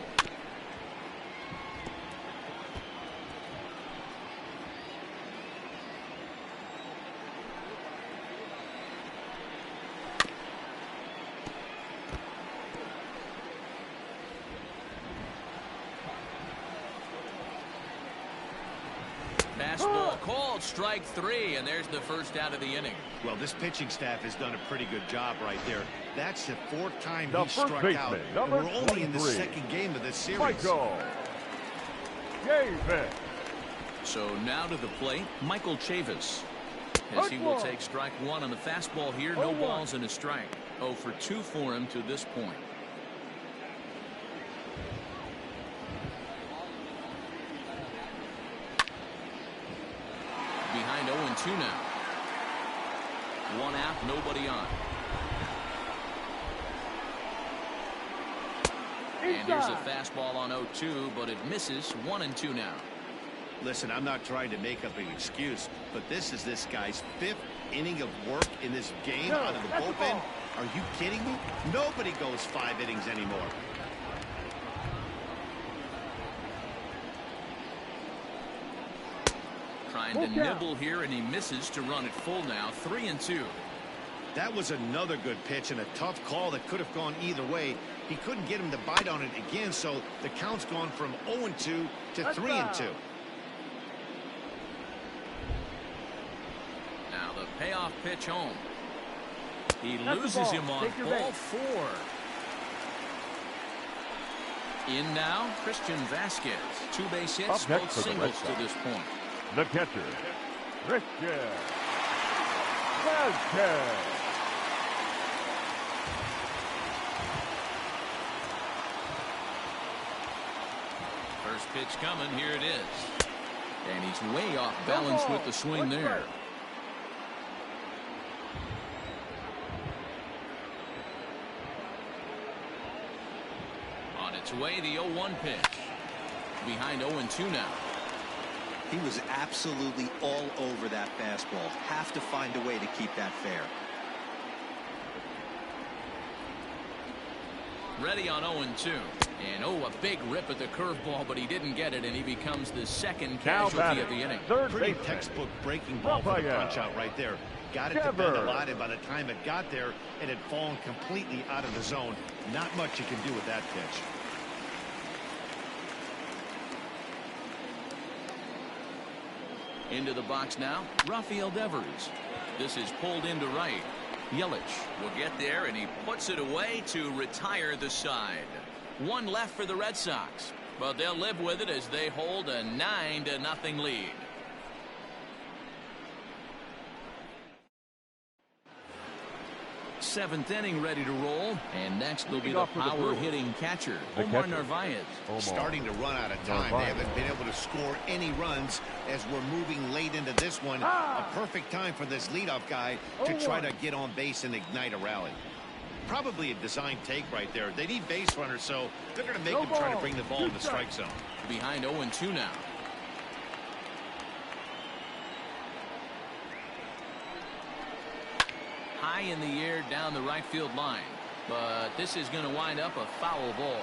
Fastball called, strike three, and there's the first out of the inning. Well, this pitching staff has done a pretty good job right there. That's the fourth time The he first struck baseman, out. And number we're only in the 23, second game of this series. Michael Chavis. So now to the plate, Michael Chavis. As he will take strike one on the fastball here, no balls and a strike. 0 for 2 for him to this point. Behind 0-2 now. One out, nobody on. And here's a fastball on 0-2, but it misses. 1-2 now. Listen, I'm not trying to make up an excuse, but this is this guy's 5th inning of work in this game out of the bullpen. Are you kidding me? Nobody goes 5 innings anymore. Trying to nibble here, and he misses to run it full now. 3-2. That was another good pitch and a tough call that could have gone either way. He couldn't get him to bite on it again, so the count's gone from 0-2 to 3-2. Now the payoff pitch home. He loses him on ball 4. In now, Christian Vasquez. 2 base hits, both singles to this point. The catcher, Christian Vasquez. First pitch coming, here it is. And he's way off balance with the swing there. On its way, the 0-1 pitch. Behind 0-2 now. He was absolutely all over that fastball. Have to find a way to keep that fair. Ready on 0-2. And a big rip at the curveball, but he didn't get it, and he becomes the second casualty of the inning. Pretty textbook breaking ball for the punch out right there. Got it to bend a lot, and by the time it got there, it had fallen completely out of the zone. Not much you can do with that pitch. Into the box now, Rafael Devers. This is pulled into right. Yelich will get there, and he puts it away to retire the side. 1 left for the Red Sox, but they'll live with it as they hold a 9-0 lead. Seventh inning ready to roll, and next will be the power-hitting catcher, Omar Narvaez. Starting to run out of time. They haven't been able to score any runs as we're moving late into this one. A perfect time for this leadoff guy to try to get on base and ignite a rally. Probably a design take right there. They need base runners, so they're going to make him try to bring the ball in the strike zone. Behind 0-2 now. High in the air down the right field line, but this is going to wind up a foul ball.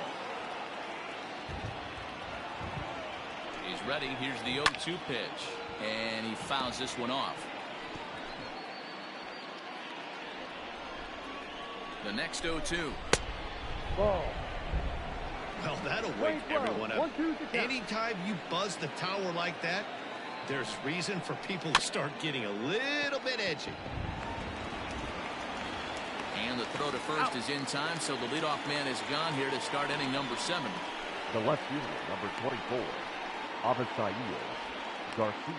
He's ready. Here's the 0-2 pitch, and he fouls this one off. The next 0-2. Ball. Well, that'll wake everyone up. Anytime you buzz the tower like that, there's reason for people to start getting a little bit edgy. And the throw to first is in time, so the leadoff man is gone here to start inning number 7. The left fielder, number 24, Avisail Garcia.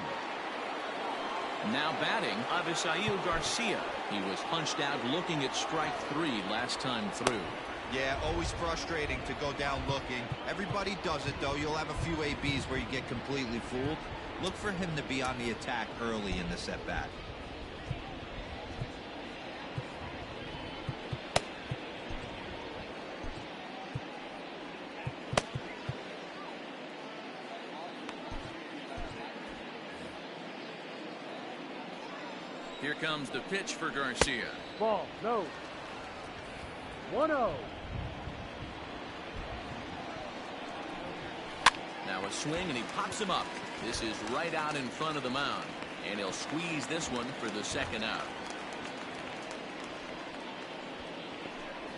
Now batting, Avisail Garcia. He was punched out looking at strike 3 last time through. Yeah, always frustrating to go down looking. Everybody does it, though. You'll have a few ABs where you get completely fooled. Look for him to be on the attack early in the at-bat. Here comes the pitch for Garcia. Ball, no. 1-0. Now a swing, and he pops him up. This is right out in front of the mound, and he'll squeeze this one for the second out.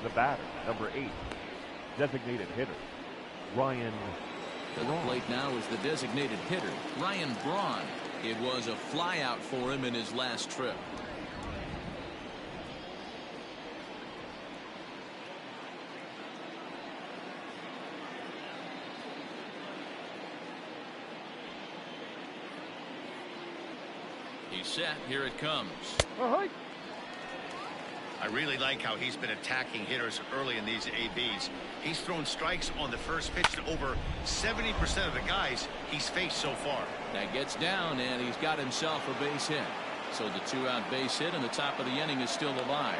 The batter, number 8, designated hitter, Ryan To the plate now is the designated hitter, Ryan Braun. It was a flyout for him in his last trip. He's set. Here it comes. I really like how he's been attacking hitters early in these ABs. He's thrown strikes on the first pitch to over 70% of the guys he's faced so far. That gets down, and he's got himself a base hit. So the two-out base hit, and the top of the inning is still alive.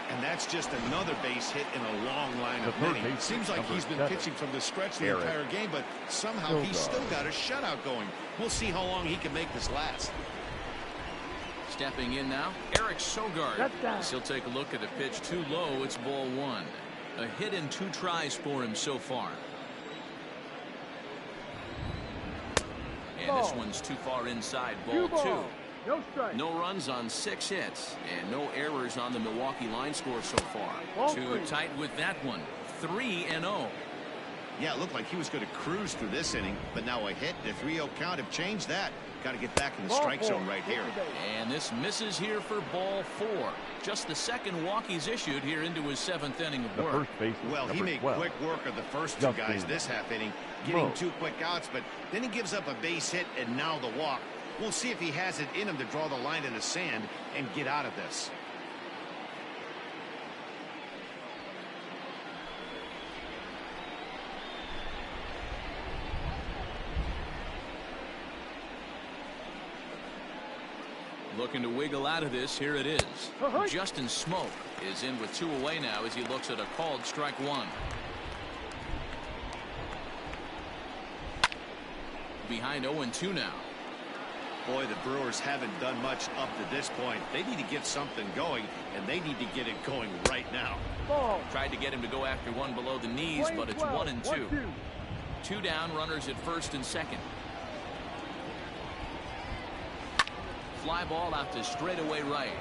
And that's just another base hit in a long line of many. It seems like he's been pitching from the stretch the entire game, but somehow he's still got a shutout going. We'll see how long he can make this last. Stepping in now, Eric Sogard. He'll take a look at the pitch too low. It's ball one. A hit in 2 tries for him so far. And this one's too far inside. Ball 2. No strike. No runs on 6 hits and no errors on the Milwaukee line score so far. Too tight with that one. 3-0. Yeah, it looked like he was going to cruise through this inning, but now a hit, the 3-0 count have changed that. Got to get back in the strike zone right here. And this misses here for ball 4. Just the second walk he's issued here into his 7th inning of work. Well, he made quick work of the first 2 guys this half inning, getting 2 quick outs, but then he gives up a base hit and now the walk. We'll see if he has it in him to draw the line in the sand and get out of this. Looking to wiggle out of this. Here it is. Justin Smoke is in with 2 away now as he looks at a called strike 1. Behind 0-2 now. Boy, the Brewers haven't done much up to this point. They need to get something going, and they need to get it going right now. Tried to get him to go after one below the knees, but it's 1-2. 2 down, runners at first and second. Fly ball out to straightaway right.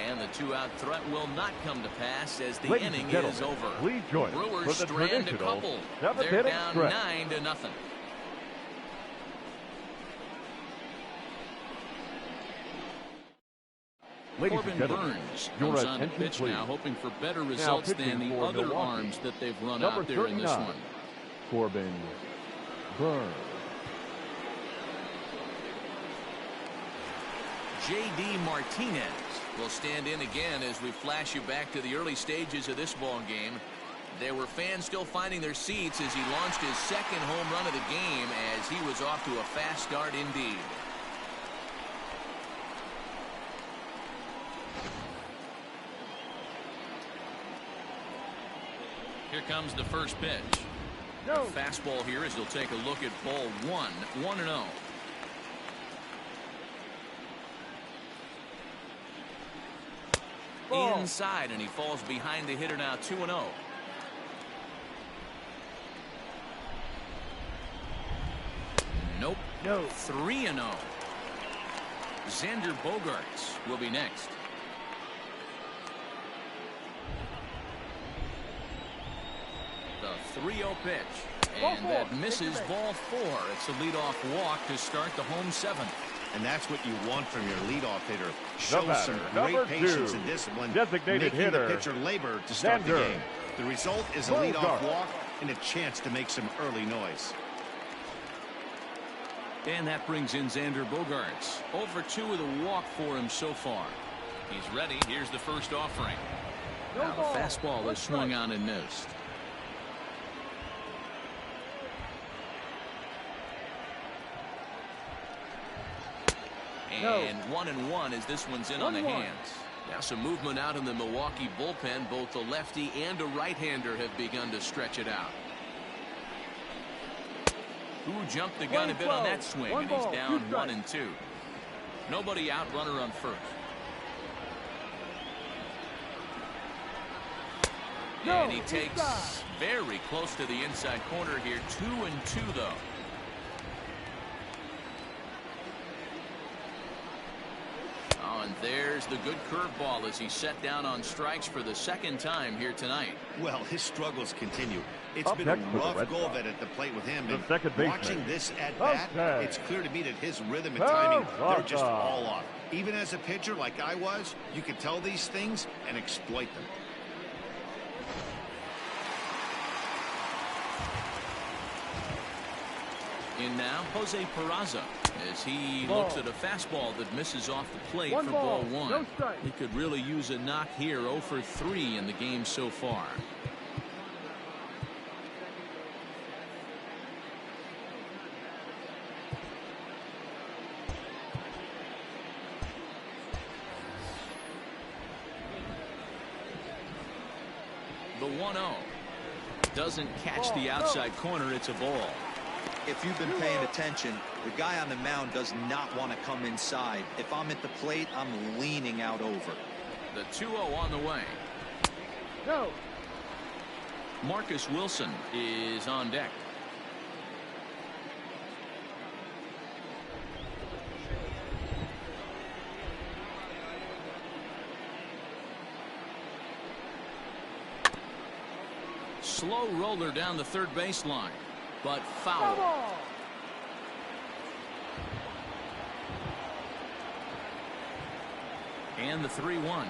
And the 2-out threat will not come to pass as the inning is over. Brewers strand a couple. They're down 9-0. Corbin Burns comes on the pitch now, hoping for better results than the other arms that they've run out there in this one. Corbin Burns. J.D. Martinez will stand in again as we flash you back to the early stages of this ball game. There were fans still finding their seats as he launched his 2nd home run of the game as he was off to a fast start indeed. Here comes the first pitch. Fastball here as he'll take a look at ball 1. 1-0. Inside, and he falls behind the hitter now. 2-0. Nope. No. 3-0. Xander Bogaerts will be next. The 3-0 pitch, and that misses ball 4. It's a leadoff walk to start the home 7th. And that's what you want from your leadoff hitter. Show some great patience and discipline, making the pitcher labor to start the game. The result is a leadoff walk and a chance to make some early noise. And that brings in Xander Bogaerts. 0-2 with a walk for him so far. He's ready. Here's the first offering. Now the fastball is swung on and missed. And 1-1 as this one's in on the hands. Now some movement out in the Milwaukee bullpen. Both a lefty and a right-hander have begun to stretch it out. Who jumped the gun a bit on that swing, and he's down 1-2. Nobody out, runner on first. And he takes very close to the inside corner here. 2-2 though. Oh, and there's the good curveball as he's set down on strikes for the second time here tonight. Well, his struggles continue. It's been a rough go of it at the plate with him. And watching this at bat, it's clear to me that his rhythm and timing, they're just all off. Even as a pitcher like I was, you could tell these things and exploit them. In now, Jose Peraza, as he looks at a fastball that misses off the plate for ball one. No strike. He could really use a knock here. 0 for 3 in the game so far. The 1-0 doesn't catch the outside corner. It's a ball. If you've been paying attention, the guy on the mound does not want to come inside. If I'm at the plate, I'm leaning out over. The 2-0 on the way. No. Marcus Wilson is on deck. Slow roller down the third baseline, but foul. And the 3-1.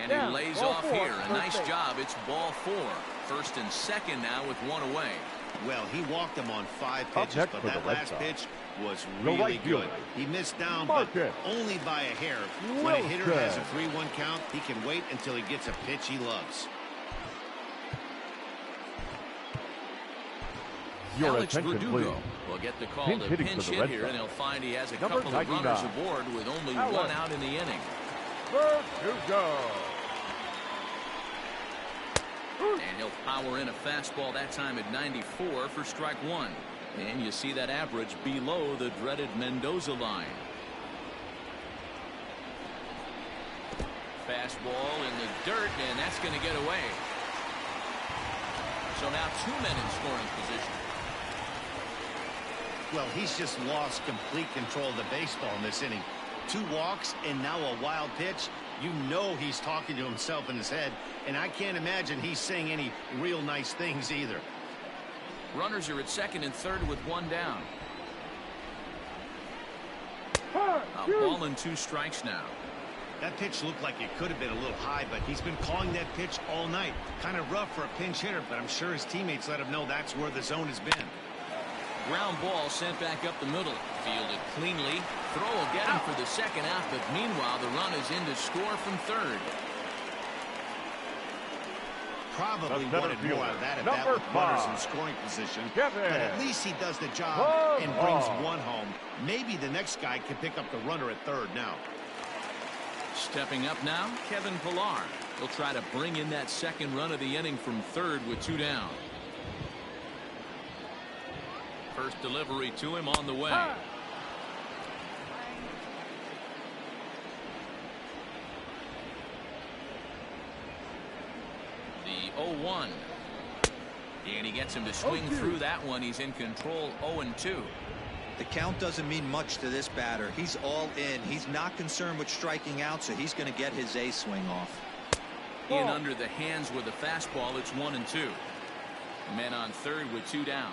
And he lays off here. A nice job. It's ball 4. First and second now with 1 away. Well, he walked him on 5 pitches, but that last pitch was really good. He missed down, but only by a hair. When a hitter has a 3-1 count, he can wait until he gets a pitch he loves. Alex Verdugo will get the call to pinch hit here, and he'll find he has a couple of runners aboard with only 1 out in the inning. Verdugo. And he'll power in a fastball that time at 94 for strike 1. And you see that average below the dreaded Mendoza line. Fastball in the dirt, and that's going to get away. So now 2 men in scoring position. Well, he's just lost complete control of the baseball in this inning. 2 walks and now a wild pitch. You know he's talking to himself in his head, and I can't imagine he's saying any real nice things either. Runners are at second and third with 1 down. A ball and 2 strikes now. That pitch looked like it could have been a little high, but he's been calling that pitch all night. Kind of rough for a pinch hitter, but I'm sure his teammates let him know that's where the zone has been. Ground ball sent back up the middle. Fielded cleanly. Throw will get him for the second out, but meanwhile the run is in to score from third. Probably wanted more out of that at bat with runners in scoring position. But at least he does the job and brings 1 home. Maybe the next guy can pick up the runner at third now. Stepping up now, Kevin Pillar. He'll try to bring in that second run of the inning from third with 2 down. First delivery to him on the way. The 0-1. And he gets him to swing through that one. He's in control. 0-2. The count doesn't mean much to this batter. He's all in. He's not concerned with striking out, so he's going to get his A swing off. In under the hands with a fastball. It's 1-2. Men on third with 2 down.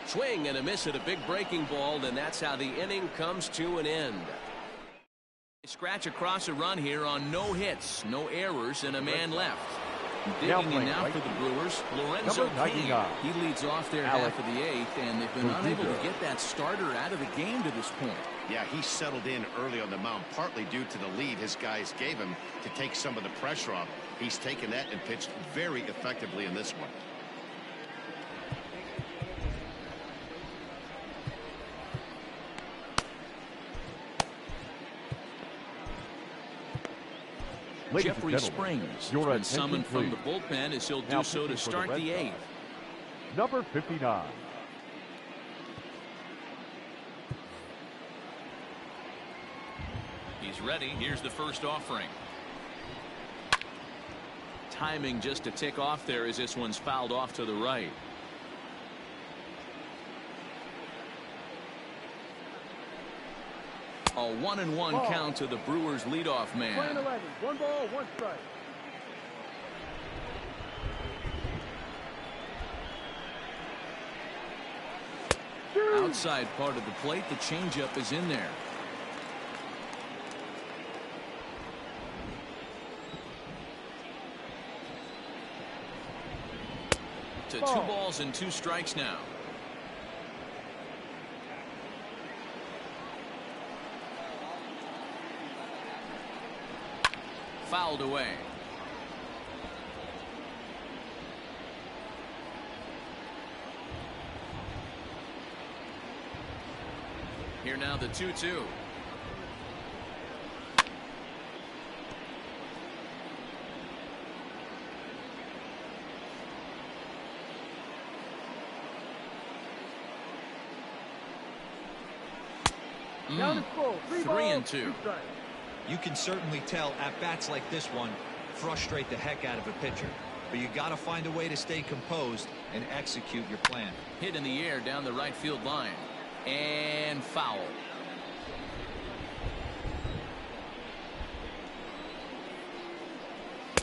Swing and a miss at a big breaking ball, and that's how the inning comes to an end. Scratch across a run here on no hits, no errors, and a man left. Digging in now for the Brewers, Lorenzo King. He leads off their half of the 8th, and they've been unable to get that starter out of the game to this point. Yeah, he settled in early on the mound, partly due to the lead his guys gave him to take some of the pressure off. He's taken that and pitched very effectively in this one. Jeffrey Springs has been summoned from the bullpen as he'll do so to start the 8th. Number 59. He's ready. Here's the first offering. Timing just to tick off there as this one's fouled off to the right. A 1-1 count to the Brewers leadoff man. 11, 1 ball, 1 strike. Outside part of the plate, the changeup is in there. To 2 balls and 2 strikes now. Fouled away. Here now the 2-2. Down to full. 3-2. You can certainly tell at bats like this one frustrate the heck out of a pitcher. But you got to find a way to stay composed and execute your plan. Hit in the air down the right field line. And foul.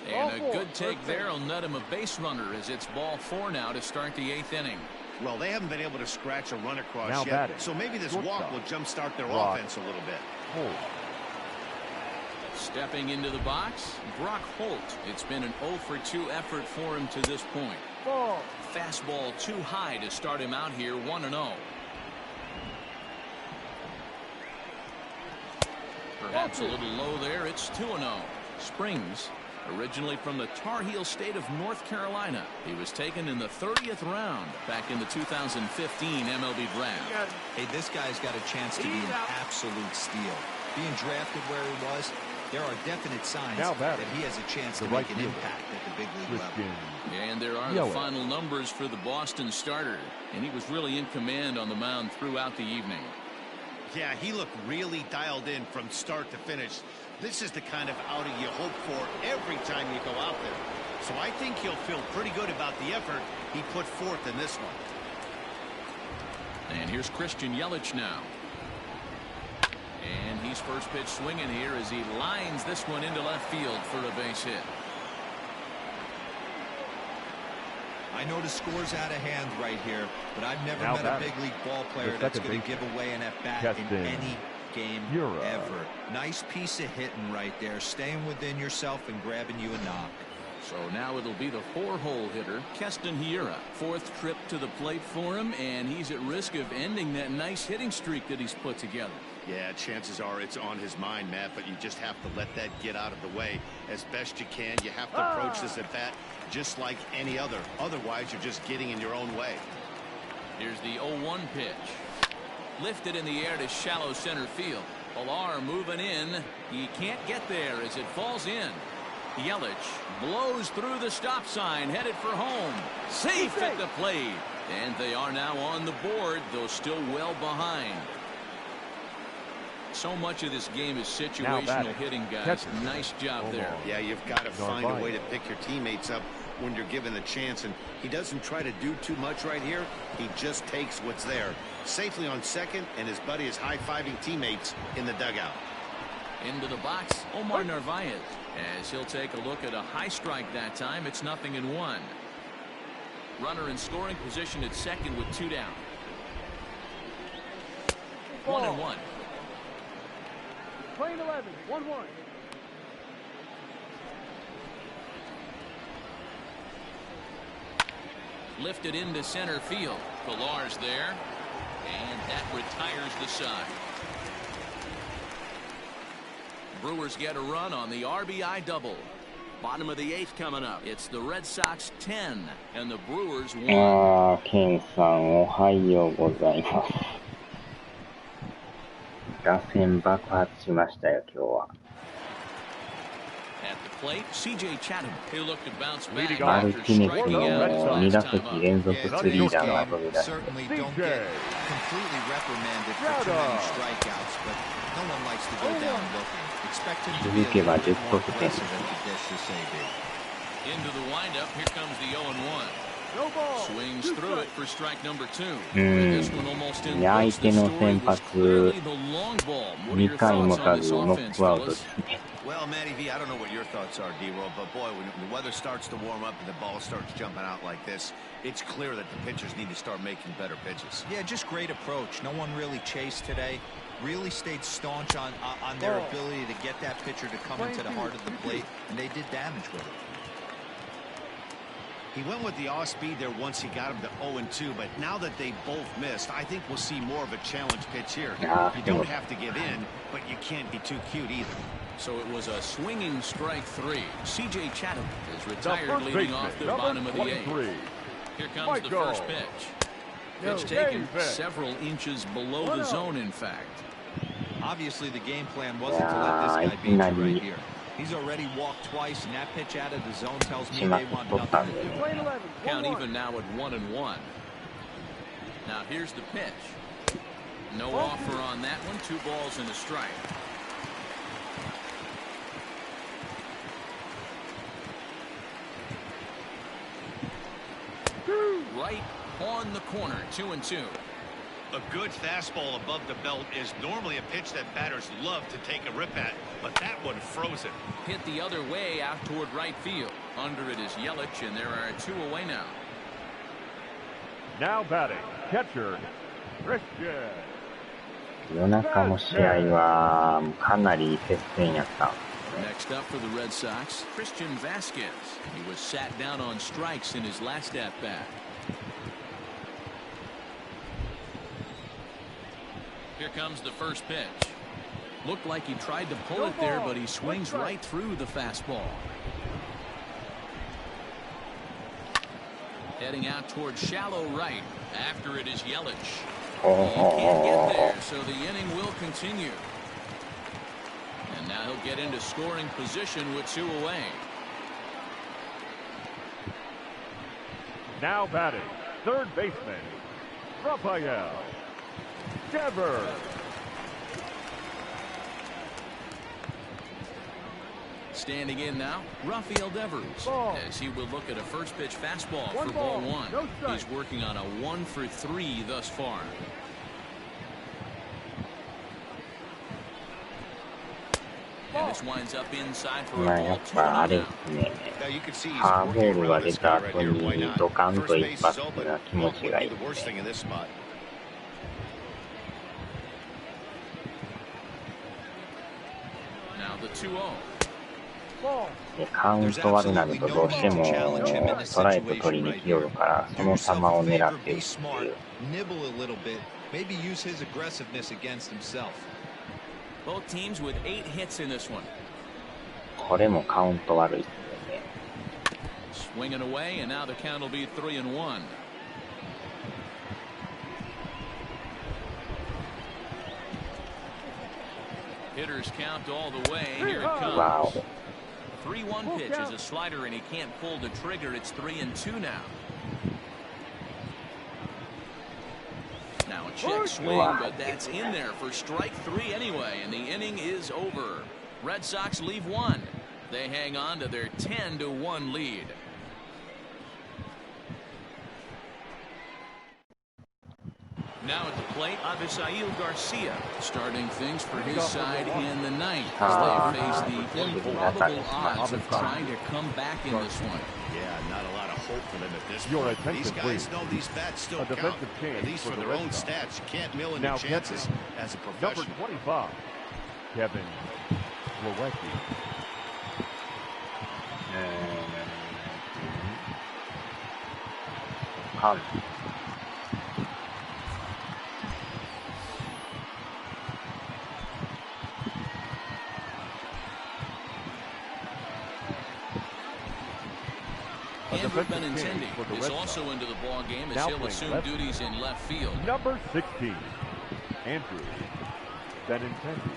And a good take there will net him a base runner as it's ball 4 now to start the 8th inning. Well, they haven't been able to scratch a run across now yet, batting. so maybe this walk will jumpstart their Brock offense a little bit. Holt. Stepping into the box, Brock Holt. It's been an 0 for 2 effort for him to this point. Ball. Fastball too high to start him out here 1-0. Perhaps a little low there. It's 2-0. Springs, originally from the Tar Heel state of North Carolina. He was taken in the 30th round back in the 2015 MLB draft. Hey, this guy's got a chance to be an absolute steal. Being drafted where he was, there are definite signs that he has a chance to make an impact at the big league level. And there are the final numbers for the Boston starter, and he was really in command on the mound throughout the evening. Yeah, he looked really dialed in from start to finish. This is the kind of outing you hope for every time you go out there. So I think he'll feel pretty good about the effort he put forth in this one. And here's Christian Yelich now. And he's first pitch swinging here as he lines this one into left field for a base hit. I know the score's out of hand right here, but I've never met a big league ball player that's going to give away an at-bat in any game ever. Nice piece of hitting right there, staying within yourself and grabbing you a knock. So now it'll be the 4-hole hitter, Keston Hiura. 4th trip to the plate for him, and he's at risk of ending that nice hitting streak that he's put together. Yeah, chances are it's on his mind, Matt, but you just have to let that get out of the way as best you can. You have to approach this at bat just like any other. Otherwise, you're just getting in your own way. Here's the 0-1 pitch. Lifted in the air to shallow center field. Pilar moving in. He can't get there as it falls in. Yelich blows through the stop sign, headed for home. Safe at the plate. And they are now on the board, though still well behind. So much of this game is situational hitting, guys. Nice job there. Yeah, you've got to find a way to pick your teammates up when you're given the chance, and he doesn't try to do too much right here. He just takes what's there. Safely on second, and his buddy is high-fiving teammates in the dugout. Into the box, Omar Narvaez, as he'll take a look at a high strike that time. It's 0-1. Runner in scoring position at second with 2 down. 1-1. Playing 11, 1-1. Lifted into center field. Pilar's there, and that retires the side. Brewers get a run on the RBI double. Bottom of the 8th coming up. It's the Red Sox 10 and the Brewers 1. ケンさんおはようございます。打線爆発しましたよ今日は。At the plate, CJ Chatham. He looked to bounce back マル after ティネス striking の out his 2 打 last 席 time up. 連続スリーランが飛び出して Certainly don't get completely reprimanded for too many strikeouts, but no one likes to go down looking. Expect him to be a little bit more aggressive at the dish this AB. Into the windup, here comes the 0-1. No ball. Swings through it for strike number 2. うん、 This one almost いや、相 inverts 手 the の story 先 was 発 clearly the long ball. What are 2 your 回も thoughts か on ず this ノッ offense, クアウト fellas? ですね。 Well, Matty V, I don't know what your thoughts are, D-Roll, but boy, when the weather starts to warm up and the ball starts jumping out like this, it's clear that the pitchers need to start making better pitches. Yeah, just great approach. No one really chased today. Really stayed staunch on their ability to get that pitcher to come into the heart of the plate, and they did damage with it. He went with the off-speed there once he got him to 0-2, but now that they both missed, I think we'll see more of a challenge pitch here. You don't have to give in, but you can't be too cute either. So it was a swinging strike 3. CJ Chatham is The retired, first leading baseman, off the number bottom of the 8th. 23. Here comes the Michael. first pitch. No, Pitch taken David. several inches below the zone, in fact. Obviously, the game plan wasn't to let this guy beat you right here. He's already walked twice, and that pitch out of the zone tells me they want nothing to do. Lane 11. Count 1-1. even now at 1-1. Now here's the pitch. No offer on that one. 2 balls and a strike. Right on the corner. 2-2. A good fastball above the belt is normally a pitch that batters love to take a rip at, but that one froze it. Hit the other way out toward right field. Under it is Yelich, and there are 2 away now. Now batting, catcher, Christian. 夜中の試合はかなり接戦やった。 Next up for the Red Sox, Christian Vasquez. He was sat down on strikes in his last at-bat. Here comes the first pitch. Looked like he tried to pull it there, but he swings right through the fastball. Heading out towards shallow right. After it is Yelich. He can't get there, so the inning will continue. And now he'll get into scoring position with 2 away. Now batting, third baseman, Rafael Devers. Standing in now, Rafael Devers, Ball. as he will look at a first pitch fastball for 1 ball ball, 1. no strike. He's working on a 1-for-3 thus far. And this winds up inside for まあ a や ball っ 2 ぱあれ now. ですね。 Now you can see he's ファーボ working ールが around 出 this た guy right 後 here. Why に not? ドカンと First 一 base is 発 open. が気持 What ち would が be いい the で worst す thing ね。 in this spot? Now the 2-0. Ball. でカウント悪なるとどうしてもストライク取りに来よるからその球を狙ってるっていう。 Nibble a little bit. Maybe use his aggressiveness against himself. Both teams with 8 hits in this one. これもカウント悪いですよね。 Swinging away, and now the count will be 3-1. Hitters count all the way. Here it comes. わお。 3-1 pitch is a slider, and he can't pull the trigger. It's 3-2 now. Now a check swing, but that's in there for strike 3 anyway, and the inning is over. Red Sox leave 1. They hang on to their 10-1 lead. Now at the plate, Avisail Garcia starting things for his side in the 9th as they face the improbable odds of trying to come back in this one. Yeah, not a lot of hope for them at this Your point. attention, These guys please. know these bats still A count. defensive change At least for for the their Red own Sox. stats. You can't mill in Now your chances as a Number professional. 25, Kevin Plawecki. Andrew Benintendi is also into the ball game as he'll assume duties in left field. Number 16, Andrew Benintendi.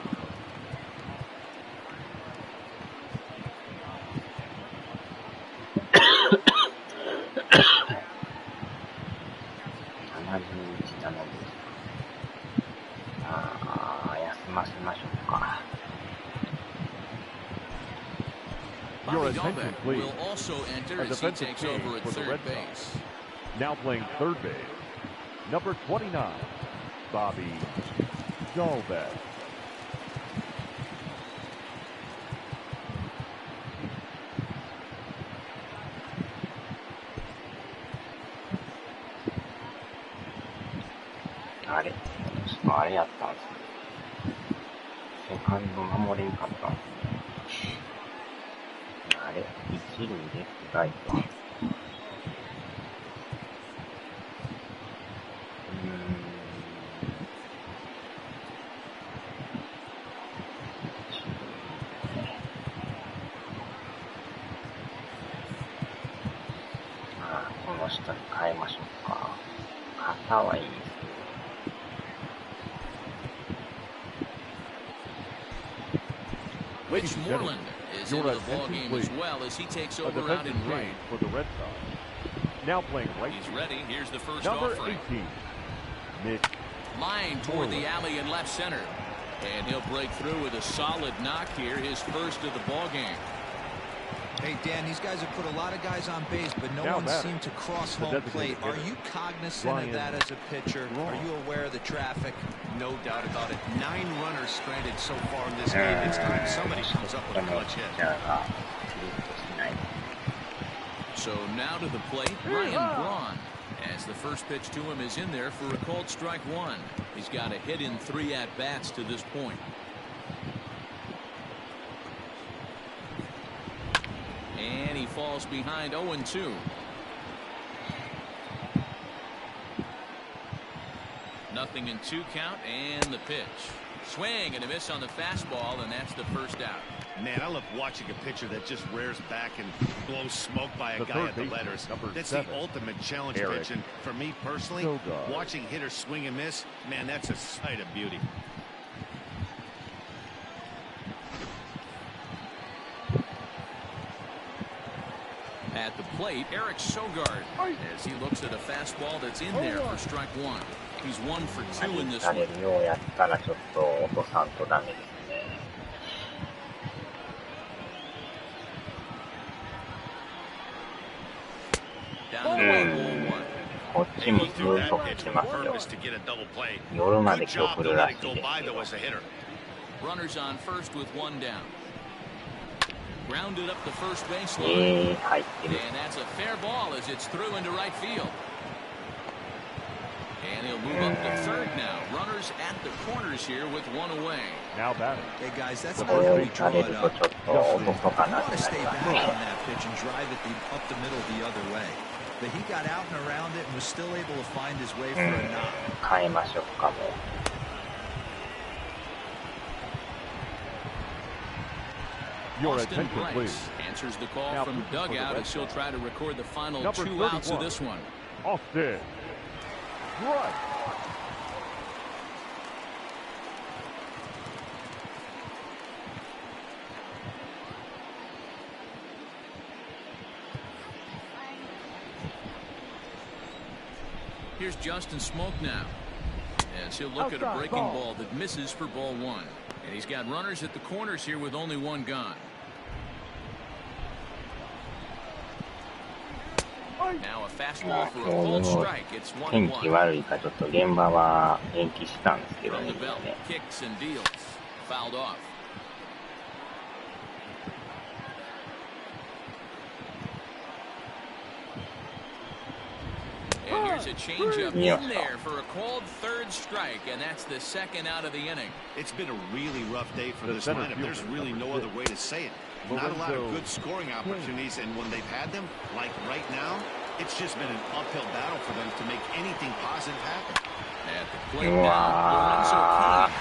Your Bobby attention, Dalbec please. will also enter A as he defensive takes change over at for the third Red Sox. base. Now playing third base, number 29, Bobby Dalbec. あれあれやったんですね。セカンド守れんかったんですね。あれ一塁でライト。この人に変えましょうか。肩はいいですけど。Rich Moreland is into the ball game as well as he takes over out in right. For the Red Sox. Now playing right. He's ready. Here's the first Number offering. 18, Mitch. Line toward the alley in left center. And he'll break through with a solid knock here, his first of the ball game. Hey, Dan, these guys have put a lot of guys on base, but no one seemed to cross home plate. Are you cognizant of that as a pitcher? Are you aware of the traffic? No doubt about it. 9 runners stranded so far in this game. It's time somebody comes up with a clutch hit. So now to the plate, Ryan Braun. As the first pitch to him is in there for a called strike one. He's got a hit in 3 at-bats to this point. And he falls behind 0-2. Nothing in 2 count, and the pitch. Swing and a miss on the fastball, and that's the first out. Man, I love watching a pitcher that just rears back and blows smoke by a guy at the letters. That's the ultimate challenge pitch, and for me personally, watching hitters swing and miss, man, that's a sight of beauty. At the plate, Eric Sogard, as he looks at a fastball that's in there for strike one. He's 1 for 2 in this one. Down the way, ball 1. こっちもずっと来てますよ。夜まで今日来るらしいですけど。Runners on first with 1 down. Grounded up the first baseline. And that's a fair ball as it's through into right field. And he'll move up to third now. Runners at the corners here with 1 away. Now batting. Hey guys, that's not how we draw it up. You want to stay back on Yeah. that pitch and drive it up the middle the other way. But he got out and around it and was still able to find his way for a knock. 変えましょうかも。Austin Bryce answers the call from dugout as he'll try to record the final 2 outs of this one. Austin Bryce. Here's Justin Smoke now, as he'll look at a breaking ball that misses for ball 1. And he's got runners at the corners here with only 1 gone. Now a fastball for a cold strike. It's 1-1. 天気悪いからちょっと現場は延期したんですけど From ね。 the belt, kicks and deals. Fouled off. And here's a changeup in there for a called 3rd strike, and that's the 2nd out of the inning. It's been a really rough day for this lineup. There's really no other way to say it. Not a lot of good scoring opportunities, and when they've had them, like right now, it's just been an uphill battle for them to make anything positive happen. At the plate now, Lorenzo Kane.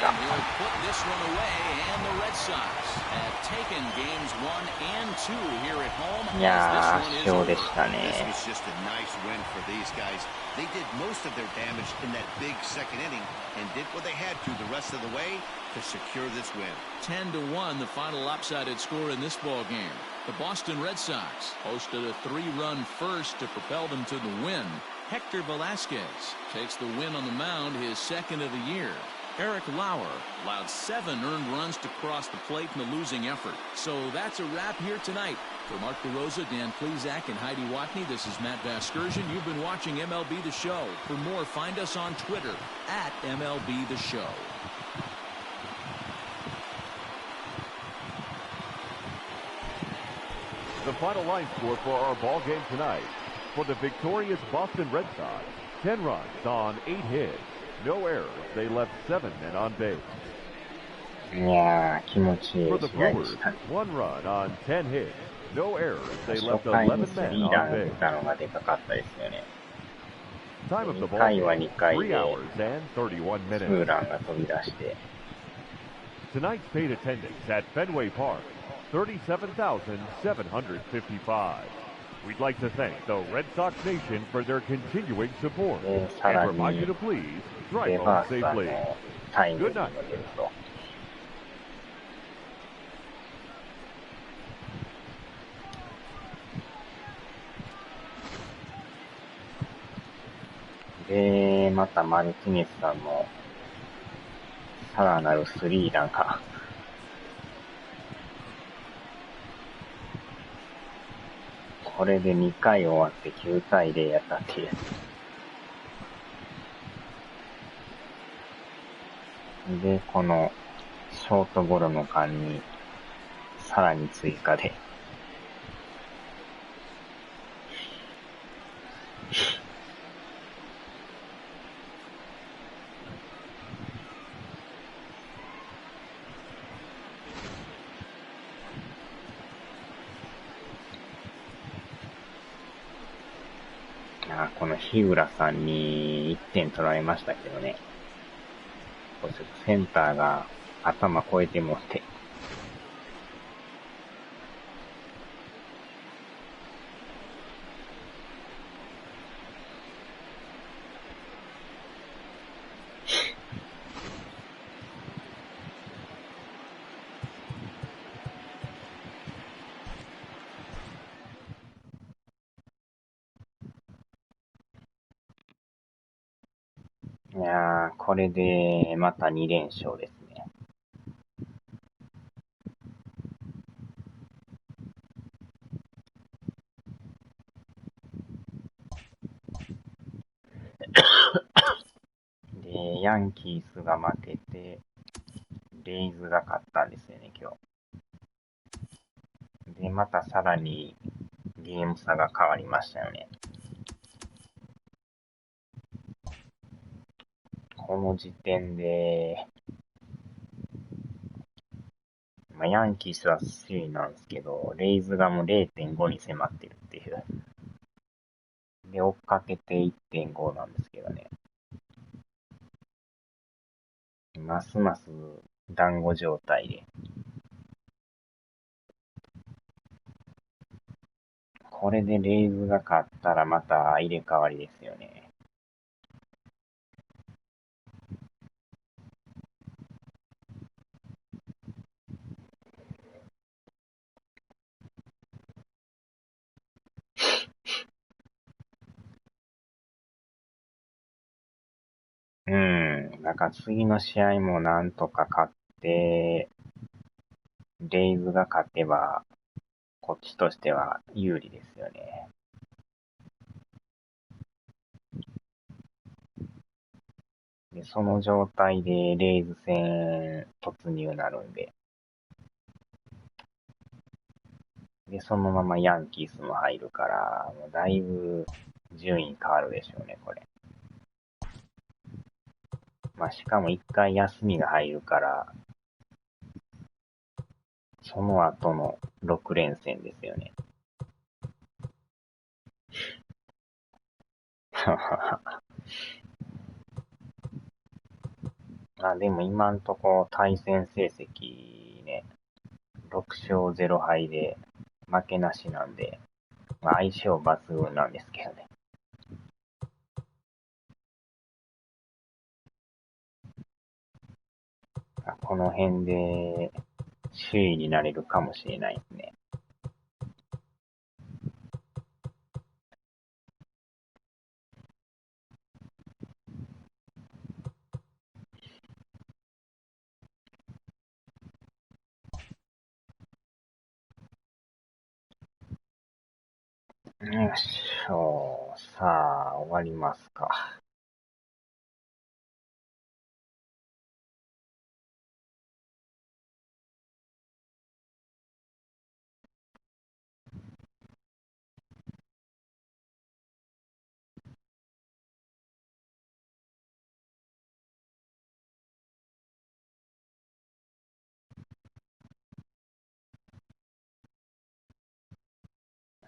And he'll put this one away, and the Red Sox have taken games 1 and 2 here at home. いやー、this one 勝で is した over. ね。 This was just a nice win for these guys. They did most of their damage in that big 2nd inning and did what they had to the rest of the way to secure this win. 10-1, the final lopsided score in this ball game. The Boston Red Sox hosted a 3-run first to propel them to the win. Hector Velasquez takes the win on the mound, his 2nd of the year. Eric Lauer allowed 7 earned runs to cross the plate in the losing effort. So that's a wrap here tonight. For Mark DeRosa, Dan Plezak, and Heidi Watney, this is Matt Vasgersian. You've been watching MLB The Show. For more, find us on Twitter at MLB The Show. The final line score for our ball game tonight. For the victorious Boston Red Sox, 10 runs on 8 hits. No errors. They left 7 men on base. いやー、気持ちいい For the 試合で Brewers, したね。 1 run on 10 hits. No errors. They 初 left 回に 11ス men リー on ラン打っ base. たのがでかかったですよね。 Time of the 2 ball 回は game, 2回 3 で hours and 31ツー minutes. ランが飛び出して、Tonight's paid attendance at Fenway Park, 37,755. We'd like to thank the Red Sox Nation for their continuing support で、さ and ら remind に you to please デ drive フ home ァースさん safely. のタイムリーも出ると。で、またマルティネスさんのさらなるスリーランがこれで2回終わって9対0やったっていう。で、このショートゴロの間にさらに追加でこの日浦さんに1点取られましたけどね。センターが頭越えてもって。いやー、これでまた2連勝ですね。で、ヤンキースが負けて、レイズが勝ったんですよね、今日。で、またさらにゲーム差が変わりましたよね。この時点で、ヤンキースは首位なんですけど、レイズがもう 0.5 に迫ってるっていう。で、追っかけて 1.5 なんですけどね。ますます団子状態で。これでレイズが勝ったらまた入れ替わりですよね。だから次の試合もなんとか勝って、レイズが勝てば、こっちとしては有利ですよね。で、その状態でレイズ戦突入になるんで。で、そのままヤンキースも入るから、もうだいぶ順位変わるでしょうね、これ。しかも一回休みが入るから、その後の6連戦ですよね。でも今んとこ対戦成績ね、6勝0敗で負けなしなんで、相性抜群なんですけどね。この辺で首位になれるかもしれないですね。よいしょ。さあ、終わりますか。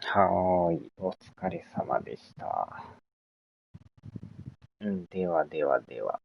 はーい、お疲れ様でした。ではではでは。